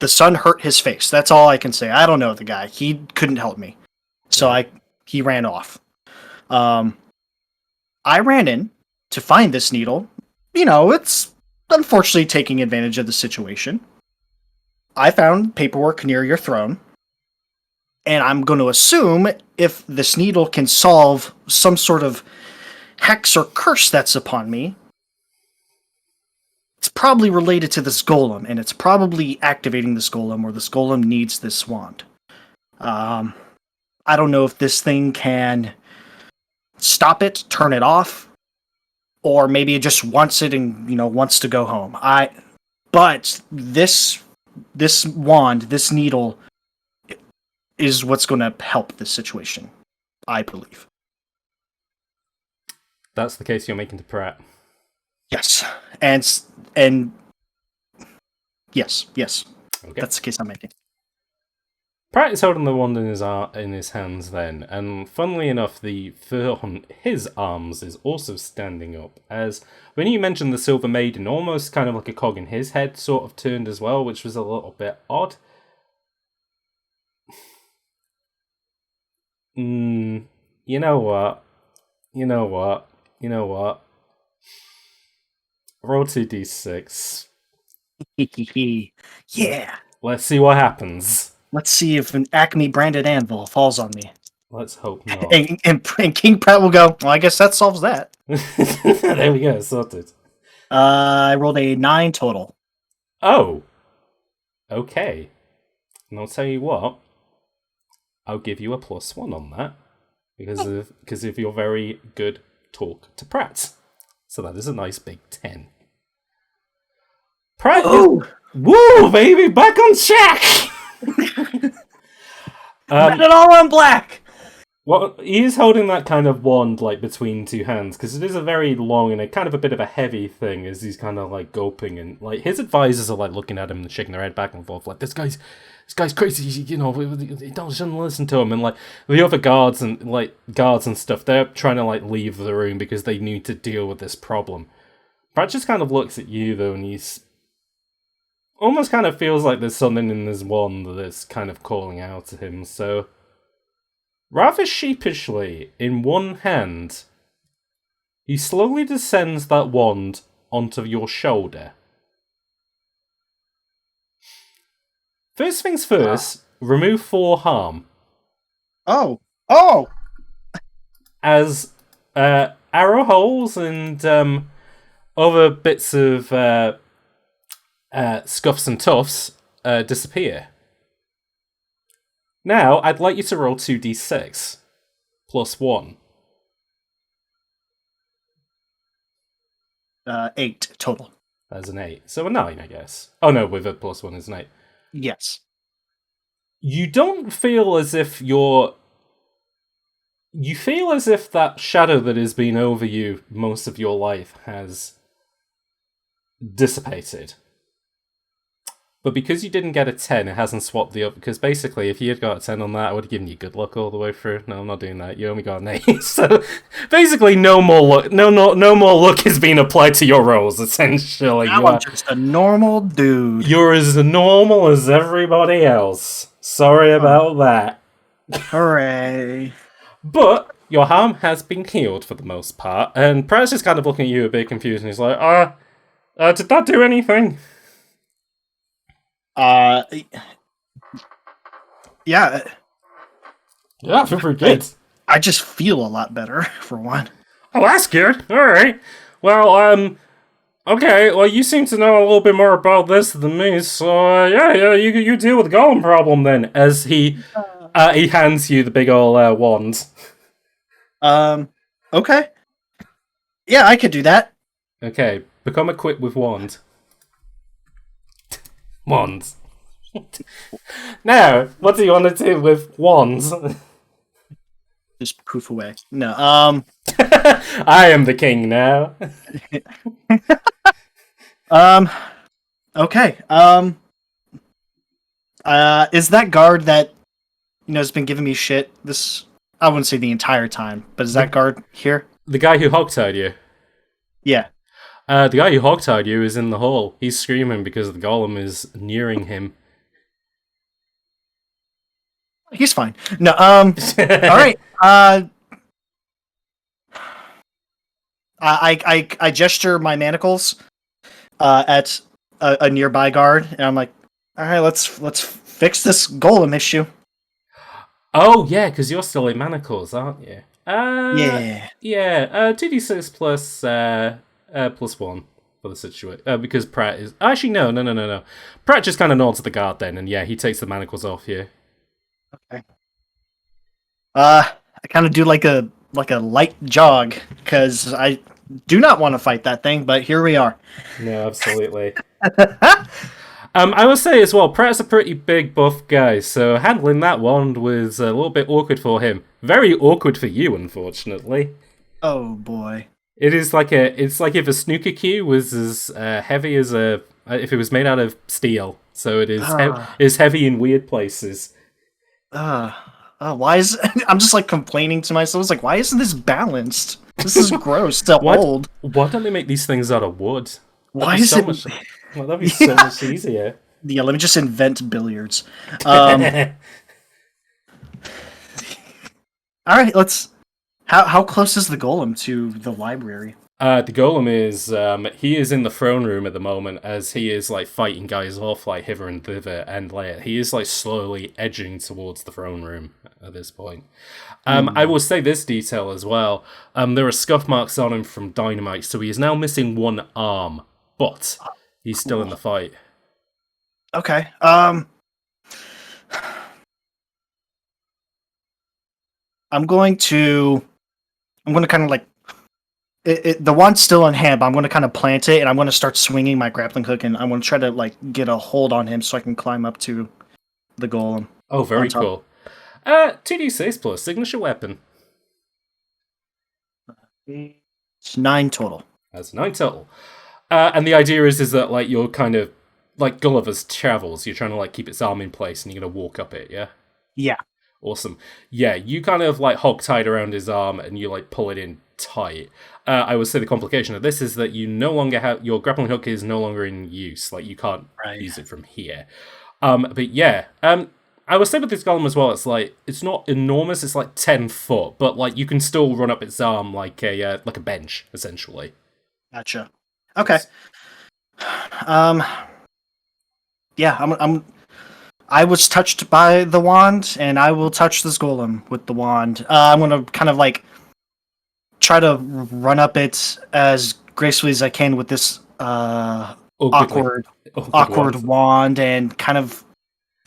Speaker 2: sun hurt his face. That's all I can say. I don't know the guy. He couldn't help me. So he ran off. I ran in to find this needle. You know, it's unfortunately taking advantage of the situation. I found paperwork near your throne. And I'm going to assume if this needle can solve some sort of hex or curse that's upon me, it's probably related to this golem, and it's probably activating this golem, or this golem needs this wand. I don't know if this thing can stop it, turn it off, or maybe it just wants it and, you know, wants to go home. But this wand, this needle, is what's going to help this situation, I believe.
Speaker 1: That's the case you're making to Pratt.
Speaker 2: Yes, and yes.
Speaker 1: Okay.
Speaker 2: That's the case I'm making.
Speaker 1: Pratt is holding the wand in his hands then, and funnily enough, the fur on his arms is also standing up, as when you mentioned the Silver Maiden, almost kind of like a cog in his head sort of turned as well, which was a little bit odd. You know what? Roll 2d6.
Speaker 2: Yeah.
Speaker 1: Let's see what happens.
Speaker 2: Let's see if an Acme branded anvil falls on me.
Speaker 1: Let's hope not.
Speaker 2: And King Pratt will go, well, I guess that solves that.
Speaker 1: There we go, sorted.
Speaker 2: I rolled a 9 total.
Speaker 1: Oh. Okay. And I'll tell you what. I'll give you a +1 on that. Because of your very good talk to Pratt. So that is a nice big 10. Pratt is... Woo, baby! Back on track!
Speaker 2: Put it all on black!
Speaker 1: Well, he is holding that kind of wand, like, between two hands, because it is a very long and a kind of a bit of a heavy thing, as he's kind of, like, gulping, and, like, his advisors are, like, looking at him and shaking their head back and forth, like, this guy's crazy, you know, you shouldn't listen to him, and, like, the other guards and stuff, they're trying to, like, leave the room because they need to deal with this problem. Brad just kind of looks at you, though, and he's almost kind of feels like there's something in this wand that's kind of calling out to him, so... Rather sheepishly, in one hand, he slowly descends that wand onto your shoulder. First things first, remove 4 harm.
Speaker 2: Oh!
Speaker 1: As arrow holes and other bits of scuffs and tufts disappear. Now, I'd like you to roll 2d6 +1.
Speaker 2: 8 total.
Speaker 1: That's an 8. So a 9, I guess. Oh no, with a +1 is an 8.
Speaker 2: Yes.
Speaker 1: You don't feel as if you feel as if that shadow that has been over you most of your life has dissipated. But because you didn't get a 10, it hasn't swapped the up. Because basically, if you had got a 10 on that, I would have given you good luck all the way through. No, I'm not doing that. You only got an 8. So basically, no more luck. No more luck has been applied to your rolls. Essentially,
Speaker 2: Now I'm just a normal dude.
Speaker 1: You're as normal as everybody else. Sorry about that.
Speaker 2: Hooray!
Speaker 1: But your harm has been healed for the most part, and Pratt's just kind of looking at you a bit confused, and he's like, did that do anything?
Speaker 2: Yeah.
Speaker 1: Yeah, I feel pretty good.
Speaker 2: I just feel a lot better, for one.
Speaker 1: Oh, that's good. Alright. Well, okay, well, you seem to know a little bit more about this than me, so, yeah, you deal with the golem problem then, as he hands you the big ol' wand.
Speaker 2: Okay. Yeah, I could do that.
Speaker 1: Okay, become equipped with wand. Wands. Now, what do you want to do with wands?
Speaker 2: Just poof away. No,
Speaker 1: I am the king now.
Speaker 2: Okay. Is that guard that, has been giving me shit this, I wouldn't say the entire time, but is that guard here?
Speaker 1: The guy who hogtied you?
Speaker 2: Yeah.
Speaker 1: The guy who hogtied you is in the hall. He's screaming because the golem is nearing him.
Speaker 2: He's fine. No, alright. I gesture my manacles at a nearby guard, and I'm like, alright, let's fix this golem issue.
Speaker 1: Oh, yeah, because you're still in manacles, aren't you?
Speaker 2: Yeah.
Speaker 1: Yeah, 2d6 +1 for the situation. Because Pratt is... Actually, no. Pratt just kind of nods at the guard then, and yeah, he takes the manacles off you.
Speaker 2: Okay. I kind of do like a light jog, because I do not want to fight that thing, but here we are.
Speaker 1: No, absolutely. I will say as well, Pratt's a pretty big buff guy, so handling that wand was a little bit awkward for him. Very awkward for you, unfortunately.
Speaker 2: Oh boy.
Speaker 1: It's like if a snooker cue was as heavy as if it was made out of steel. So it is is heavy in weird places.
Speaker 2: Why is I'm just like complaining to myself? It's like, why isn't this balanced? This is gross to hold.
Speaker 1: Why don't they make these things out of wood? That'd
Speaker 2: Why
Speaker 1: be
Speaker 2: is
Speaker 1: so
Speaker 2: it?
Speaker 1: much. Well, that'd be so much easier.
Speaker 2: Yeah, let me just invent billiards. All right, let's. How close is the golem to the library?
Speaker 1: The golem is he is in the throne room at the moment as he is like fighting guys off like hither and thither, and like he is like slowly edging towards the throne room at this point. I will say this detail as well. There are scuff marks on him from dynamite, so he is now missing one arm, but he's still in the fight.
Speaker 2: Okay. I'm going to kind of like the wand's still in hand, but I'm going to kind of plant it, and I'm going to start swinging my grappling hook, and I'm going to try to like get a hold on him so I can climb up to the golem.
Speaker 1: Oh, very cool. 2d6 plus signature weapon.
Speaker 2: It's 9 total.
Speaker 1: That's 9 total. And the idea is that like you're kind of like Gulliver's Travels. You're trying to like keep its arm in place, and you're gonna walk up it. Yeah.
Speaker 2: Yeah.
Speaker 1: Awesome. Yeah, you kind of like hog-tied around his arm, and you like pull it in tight. I would say the complication of this is that you no longer have your grappling hook is no longer in use. Like you can't use it from here. But yeah. I would say with this golem as well, it's like it's not enormous. It's like 10 foot, but like you can still run up its arm like a bench essentially.
Speaker 2: Gotcha. Okay. Yeah, I was touched by the wand, and I will touch this golem with the wand. I'm gonna kind of like try to run up it as gracefully as I can with this awkward wand, and kind of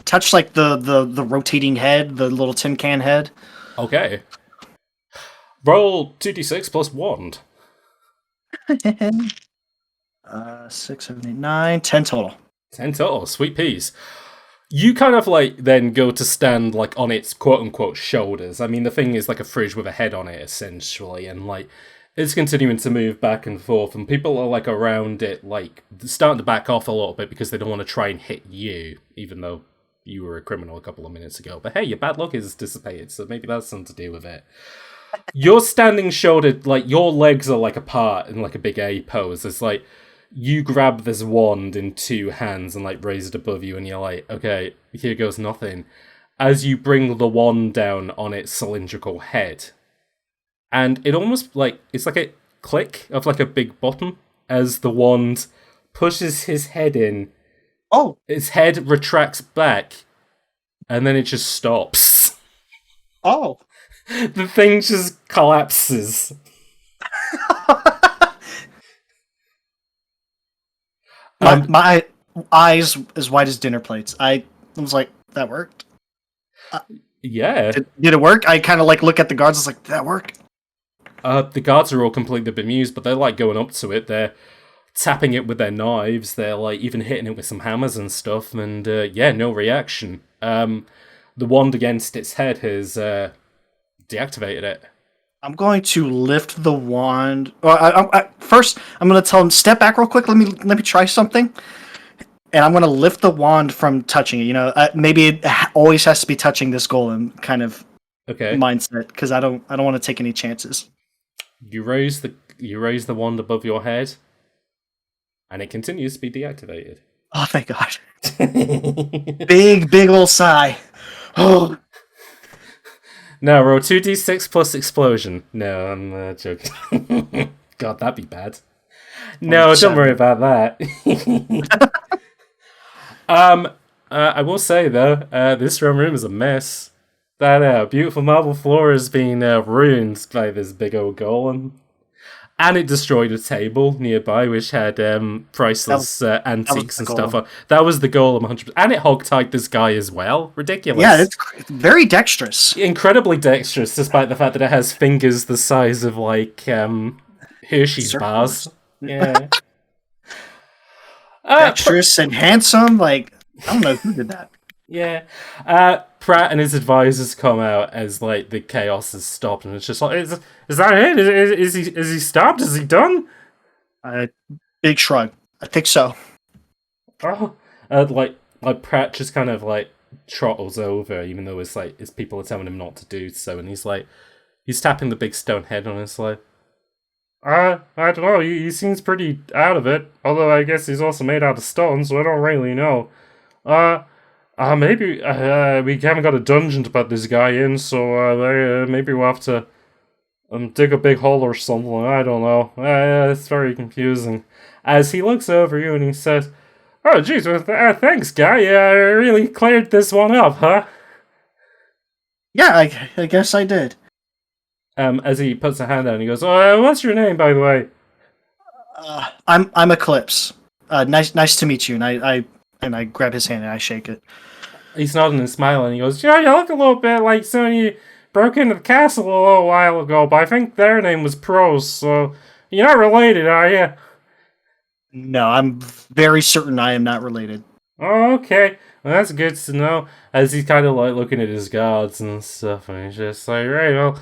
Speaker 2: touch like the rotating head, the little tin can head.
Speaker 1: Okay. Roll 2d6 plus wand.
Speaker 2: 6, 7, 8, 9, 10 total.
Speaker 1: 10 total. Sweet peas. You kind of like then go to stand like on its quote unquote shoulders. I mean, the thing is like a fridge with a head on it essentially, and like it's continuing to move back and forth, and people are like around it, like starting to back off a little bit because they don't want to try and hit you, even though you were a criminal a couple of minutes ago. But hey, your bad luck is dissipated, so maybe that's something to do with it. You're standing shouldered, like your legs are like apart in like a big A pose. It's like you grab this wand in 2 hands and like raise it above you, and you're like, okay, here goes nothing. As you bring the wand down on its cylindrical head, and it almost like it's like a click of like a big button as the wand pushes his head in.
Speaker 2: Oh,
Speaker 1: its head retracts back, and then it just stops.
Speaker 2: Oh.
Speaker 1: The thing just collapses.
Speaker 2: My eyes as wide as dinner plates. I was like, that worked?
Speaker 1: Yeah.
Speaker 2: Did it work? I kind of like look at the guards. I was like, did that work?
Speaker 1: The guards are all completely bemused, but they're like going up to it. They're tapping it with their knives. They're like even hitting it with some hammers and stuff. And yeah, no reaction. The wand against its head has deactivated it.
Speaker 2: I'm going to lift the wand. First, I'm going to tell him, step back real quick. Let me try something. And I'm going to lift the wand from touching it. You know, maybe it always has to be touching this golem kind of mindset, because I don't want to take any chances.
Speaker 1: You raise the wand above your head, and it continues to be deactivated.
Speaker 2: Oh, thank God! big old sigh. Oh.
Speaker 1: No, roll 2d6 plus explosion. No, I'm joking. God, that'd be bad. No, don't worry about that. I will say though, this room is a mess. That beautiful marble floor has been ruined by this big old golem. And it destroyed a table nearby, which had priceless antiques and stuff on. That was the golem, 100%. And it hog-tied this guy as well. Ridiculous.
Speaker 2: Yeah, it's very dexterous.
Speaker 1: Incredibly dexterous, despite the fact that it has fingers the size of, like, Hershey's bars. Yeah.
Speaker 2: Dexterous and handsome. Like, I don't know who did that.
Speaker 1: Yeah. Pratt and his advisors come out as like the chaos has stopped, and it's just like, is that it? Is he stopped? Is he done?
Speaker 2: Big shrug. I think so.
Speaker 1: Oh, like Pratt just kind of like trottles over, even though it's people are telling him not to do so, and he's tapping the big stone head on his like, I don't know, he seems pretty out of it, although I guess he's also made out of stone, so I don't really know. Maybe, we haven't got a dungeon to put this guy in, so, maybe we'll have to, dig a big hole or something, I don't know. It's very confusing. As he looks over you and he says, oh, geez, well, thanks, guy, I really cleared this one up, huh?
Speaker 2: Yeah, I guess I did.
Speaker 1: As he puts a hand out and he goes, oh, what's your name, by the way?
Speaker 2: I'm Eclipse. Nice to meet you. And I grab his hand and I shake it.
Speaker 1: He's nodding and smiling, and he goes, yeah, you look a little bit like someone you broke into the castle a little while ago, but I think their name was Pros, so you're not related, are you?
Speaker 2: No, I'm very certain I am not related.
Speaker 1: Oh, okay. Well, that's good to know. As he's kind of like looking at his guards and stuff, and he's just like, right, well,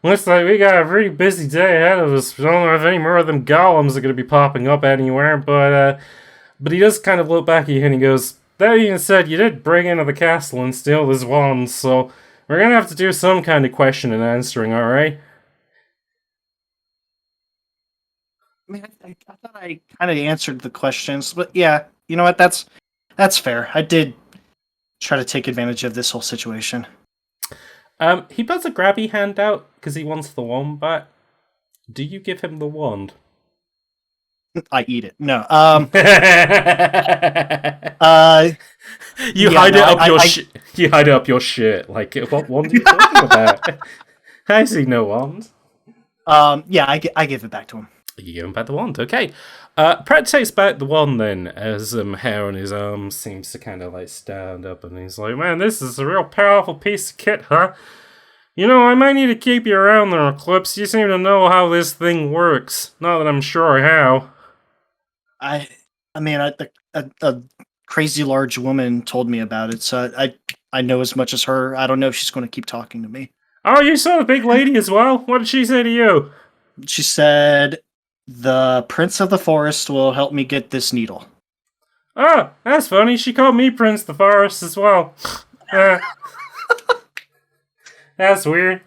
Speaker 1: looks like we got a pretty busy day ahead of us. We don't know if any more of them golems are going to be popping up anywhere, but he does kind of look back at you and he goes, that being said, you did break into the castle and steal this wand, so we're going to have to do some kind of question and answering, alright?
Speaker 2: I mean, I thought I kind of answered the questions, but yeah, you know what? That's fair. I did try to take advantage of this whole situation.
Speaker 1: He puts a grabby hand out because he wants the wand back. Do you give him the wand?
Speaker 2: I eat it. No.
Speaker 1: You hide it up your You hide it up your shirt. Like, what wand are you talking about? I see no wand.
Speaker 2: Yeah, I give it back to him.
Speaker 1: You give him back the wand, okay. Pratt takes back the wand then, as hair on his arm seems to kind of like stand up, and he's like, man, this is a real powerful piece of kit, huh? You know, I might need to keep you around there, Eclipse. You seem to know how this thing works. Not that I'm sure how.
Speaker 2: I mean, a crazy large woman told me about it, so I know as much as her. I don't know if she's going to keep talking to me.
Speaker 1: Oh, you saw the big lady as well? What did she say to you?
Speaker 2: She said, the Prince of the Forest will help me get this needle.
Speaker 1: Oh, that's funny. She called me Prince of the Forest as well. That's weird.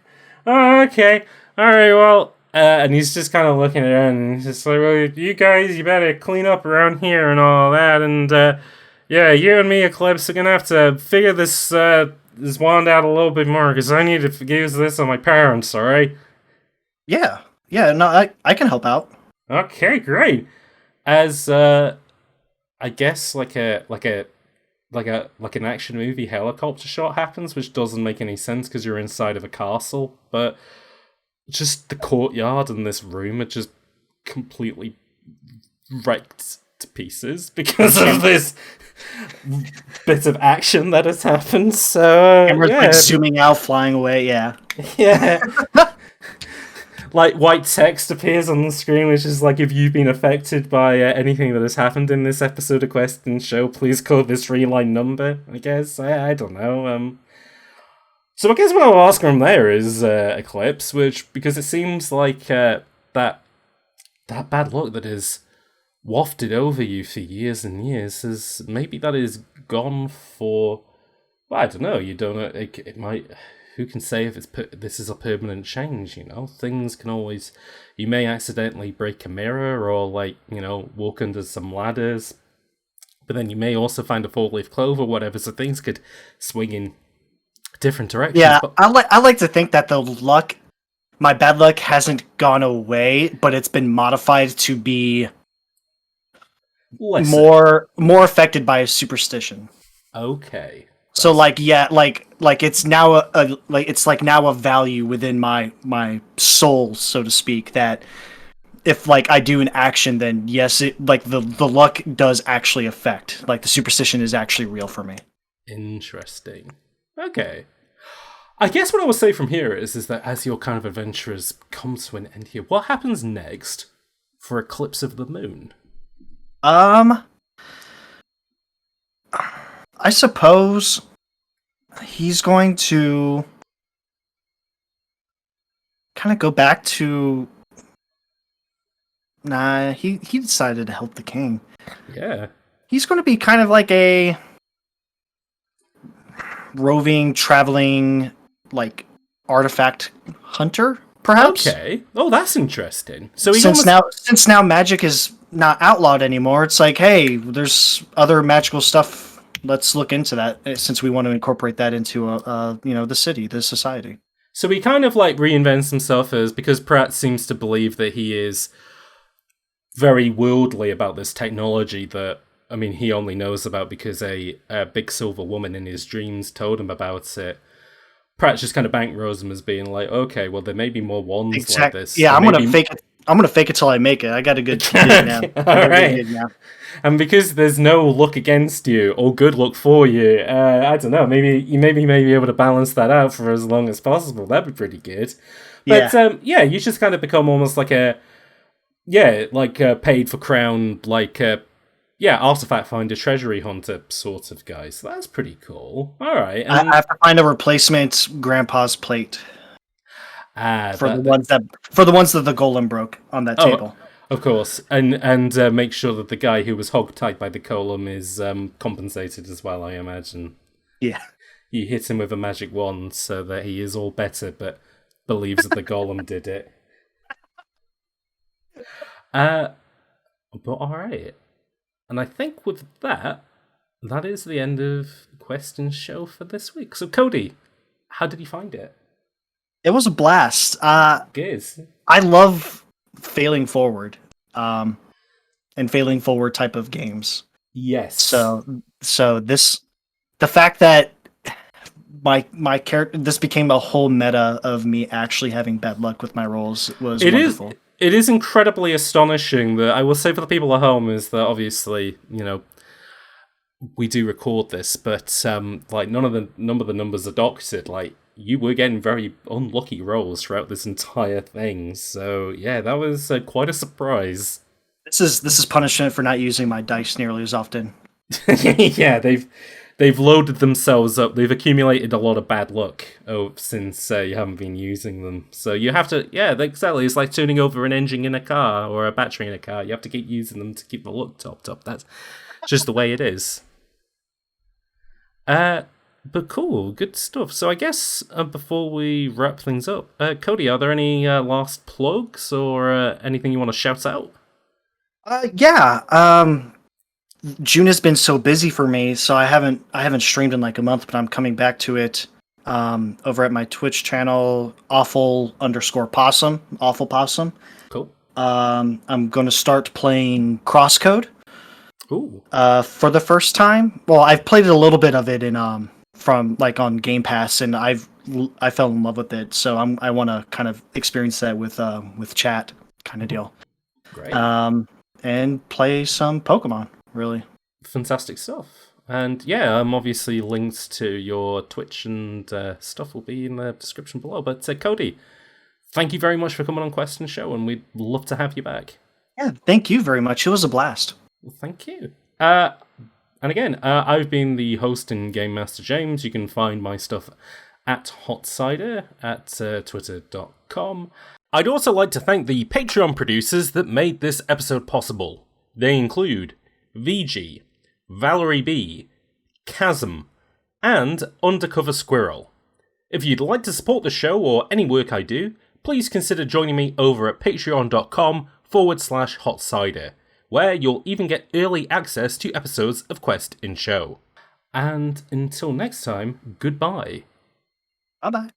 Speaker 1: Oh, okay. Alright, well, and he's just kind of looking at her and he's just like, well, you guys, you better clean up around here and all that, and, yeah, you and me, Eclipse, are gonna have to figure this wand out a little bit more, because I need to use this on my parents, alright?
Speaker 2: Yeah, no, I can help out.
Speaker 1: Okay, great. As, I guess, like an action movie helicopter shot happens, which doesn't make any sense because you're inside of a castle, but just the courtyard and this room are just completely wrecked to pieces because of this bit of action that has happened. So
Speaker 2: Camera's like zooming out, flying away. Yeah.
Speaker 1: Like white text appears on the screen, which is like, if you've been affected by anything that has happened in this episode of Quest and Show, please call this reline number. I guess I don't know. So I guess what I'll ask from there is Eclipse, which, because it seems like that bad luck that has wafted over you for years and years is maybe that is gone for. Well, I don't know. You don't know. It might. Who can say if this is a permanent change, you know? Things can always... You may accidentally break a mirror or, like, you know, walk under some ladders. But then you may also find a four-leaf clover or whatever, so things could swing in different directions.
Speaker 2: Yeah, but I like to think that my bad luck hasn't gone away, but it's been modified to be more affected by a superstition.
Speaker 1: Okay.
Speaker 2: So like it's now a value within my soul, so to speak, that if like I do an action, then yes, it like the luck does actually affect. Like the superstition is actually real for me.
Speaker 1: Interesting. Okay. I guess what I will say from here is that as your kind of adventures come to an end here, what happens next for Eclipse of the Moon?
Speaker 2: I suppose he's going to kind of go back to... Nah, he decided to help the king.
Speaker 1: Yeah.
Speaker 2: He's going to be kind of like a... roving, traveling, like artifact hunter, perhaps.
Speaker 1: Okay. Oh, that's interesting. So he
Speaker 2: Since now magic is not outlawed anymore, it's like, hey, there's other magical stuff. Let's look into that since we want to incorporate that into the city, the society.
Speaker 1: So he kind of like reinvents himself as, because Pratt seems to believe that he is very worldly about this technology that, I mean, he only knows about because a big silver woman in his dreams told him about it. Pratt just kind of bankrolls him as being like, okay, well, there may be more wands like this.
Speaker 2: Yeah, I'm gonna fake it. I'm gonna fake it till I make it. I got a good gig now.
Speaker 1: All right. And because there's no luck against you or good luck for you, I don't know. Maybe you may be able to balance that out for as long as possible. That'd be pretty good. But you just kind of become almost like a paid for crown, artifact finder, treasury hunter sort of guy. So that's pretty cool. All right.
Speaker 2: I have to find a replacement Grandpa's plate. For the ones that the golem broke on that table.
Speaker 1: Of course, and make sure that the guy who was hogtied by the golem is compensated as well, I imagine.
Speaker 2: Yeah.
Speaker 1: You hit him with a magic wand so that he is all better, but believes that the golem did it. But alright. And I think with that is the end of Question Show for this week. So Cody, how did you find it?
Speaker 2: It was a blast.
Speaker 1: Good.
Speaker 2: I love failing forward, and failing forward type of games.
Speaker 1: Yes.
Speaker 2: So the fact that my character, this became a whole meta of me actually having bad luck with my rolls was wonderful.
Speaker 1: It is incredibly astonishing that, I will say for the people at home, is that obviously, we do record this, but none of the numbers are doctored. Like, you were getting very unlucky rolls throughout this entire thing. So yeah, that was quite a surprise.
Speaker 2: This is punishment for not using my dice nearly as often.
Speaker 1: Yeah, they've loaded themselves up. They've accumulated a lot of bad luck since you haven't been using them. So you have to, exactly. It's like tuning over an engine in a car or a battery in a car. You have to keep using them to keep the luck topped up. That's just the way it is. But cool, good stuff. So I guess before we wrap things up, Cody, are there any last plugs or anything you want to shout out?
Speaker 2: June has been so busy for me, so I haven't streamed in like a month, but I'm coming back to it over at my Twitch channel, AwfulPossum.
Speaker 1: Cool.
Speaker 2: I'm going to start playing Crosscode.
Speaker 1: Ooh.
Speaker 2: For the first time. Well, I've played a little bit of it in from like on Game Pass, and I fell in love with it. So I want to kind of experience that with chat kind of deal.
Speaker 1: Great.
Speaker 2: And play some Pokemon. Really
Speaker 1: fantastic stuff. And yeah, obviously links to your Twitch and stuff will be in the description below. But Cody, thank you very much for coming on Question Show, and we'd love to have you back. Yeah,
Speaker 2: thank you very much. It was a blast.
Speaker 1: Well, thank you. And again, I've been the host and Game Master James. You can find my stuff at HotCider at twitter.com. I'd also like to thank the Patreon producers that made this episode possible. They include VG, Valerie B, Chasm, and Undercover Squirrel. If you'd like to support the show or any work I do, please consider joining me over at patreon.com/HotCider, where you'll even get early access to episodes of Quest in Show. And until next time, goodbye.
Speaker 2: Bye-bye.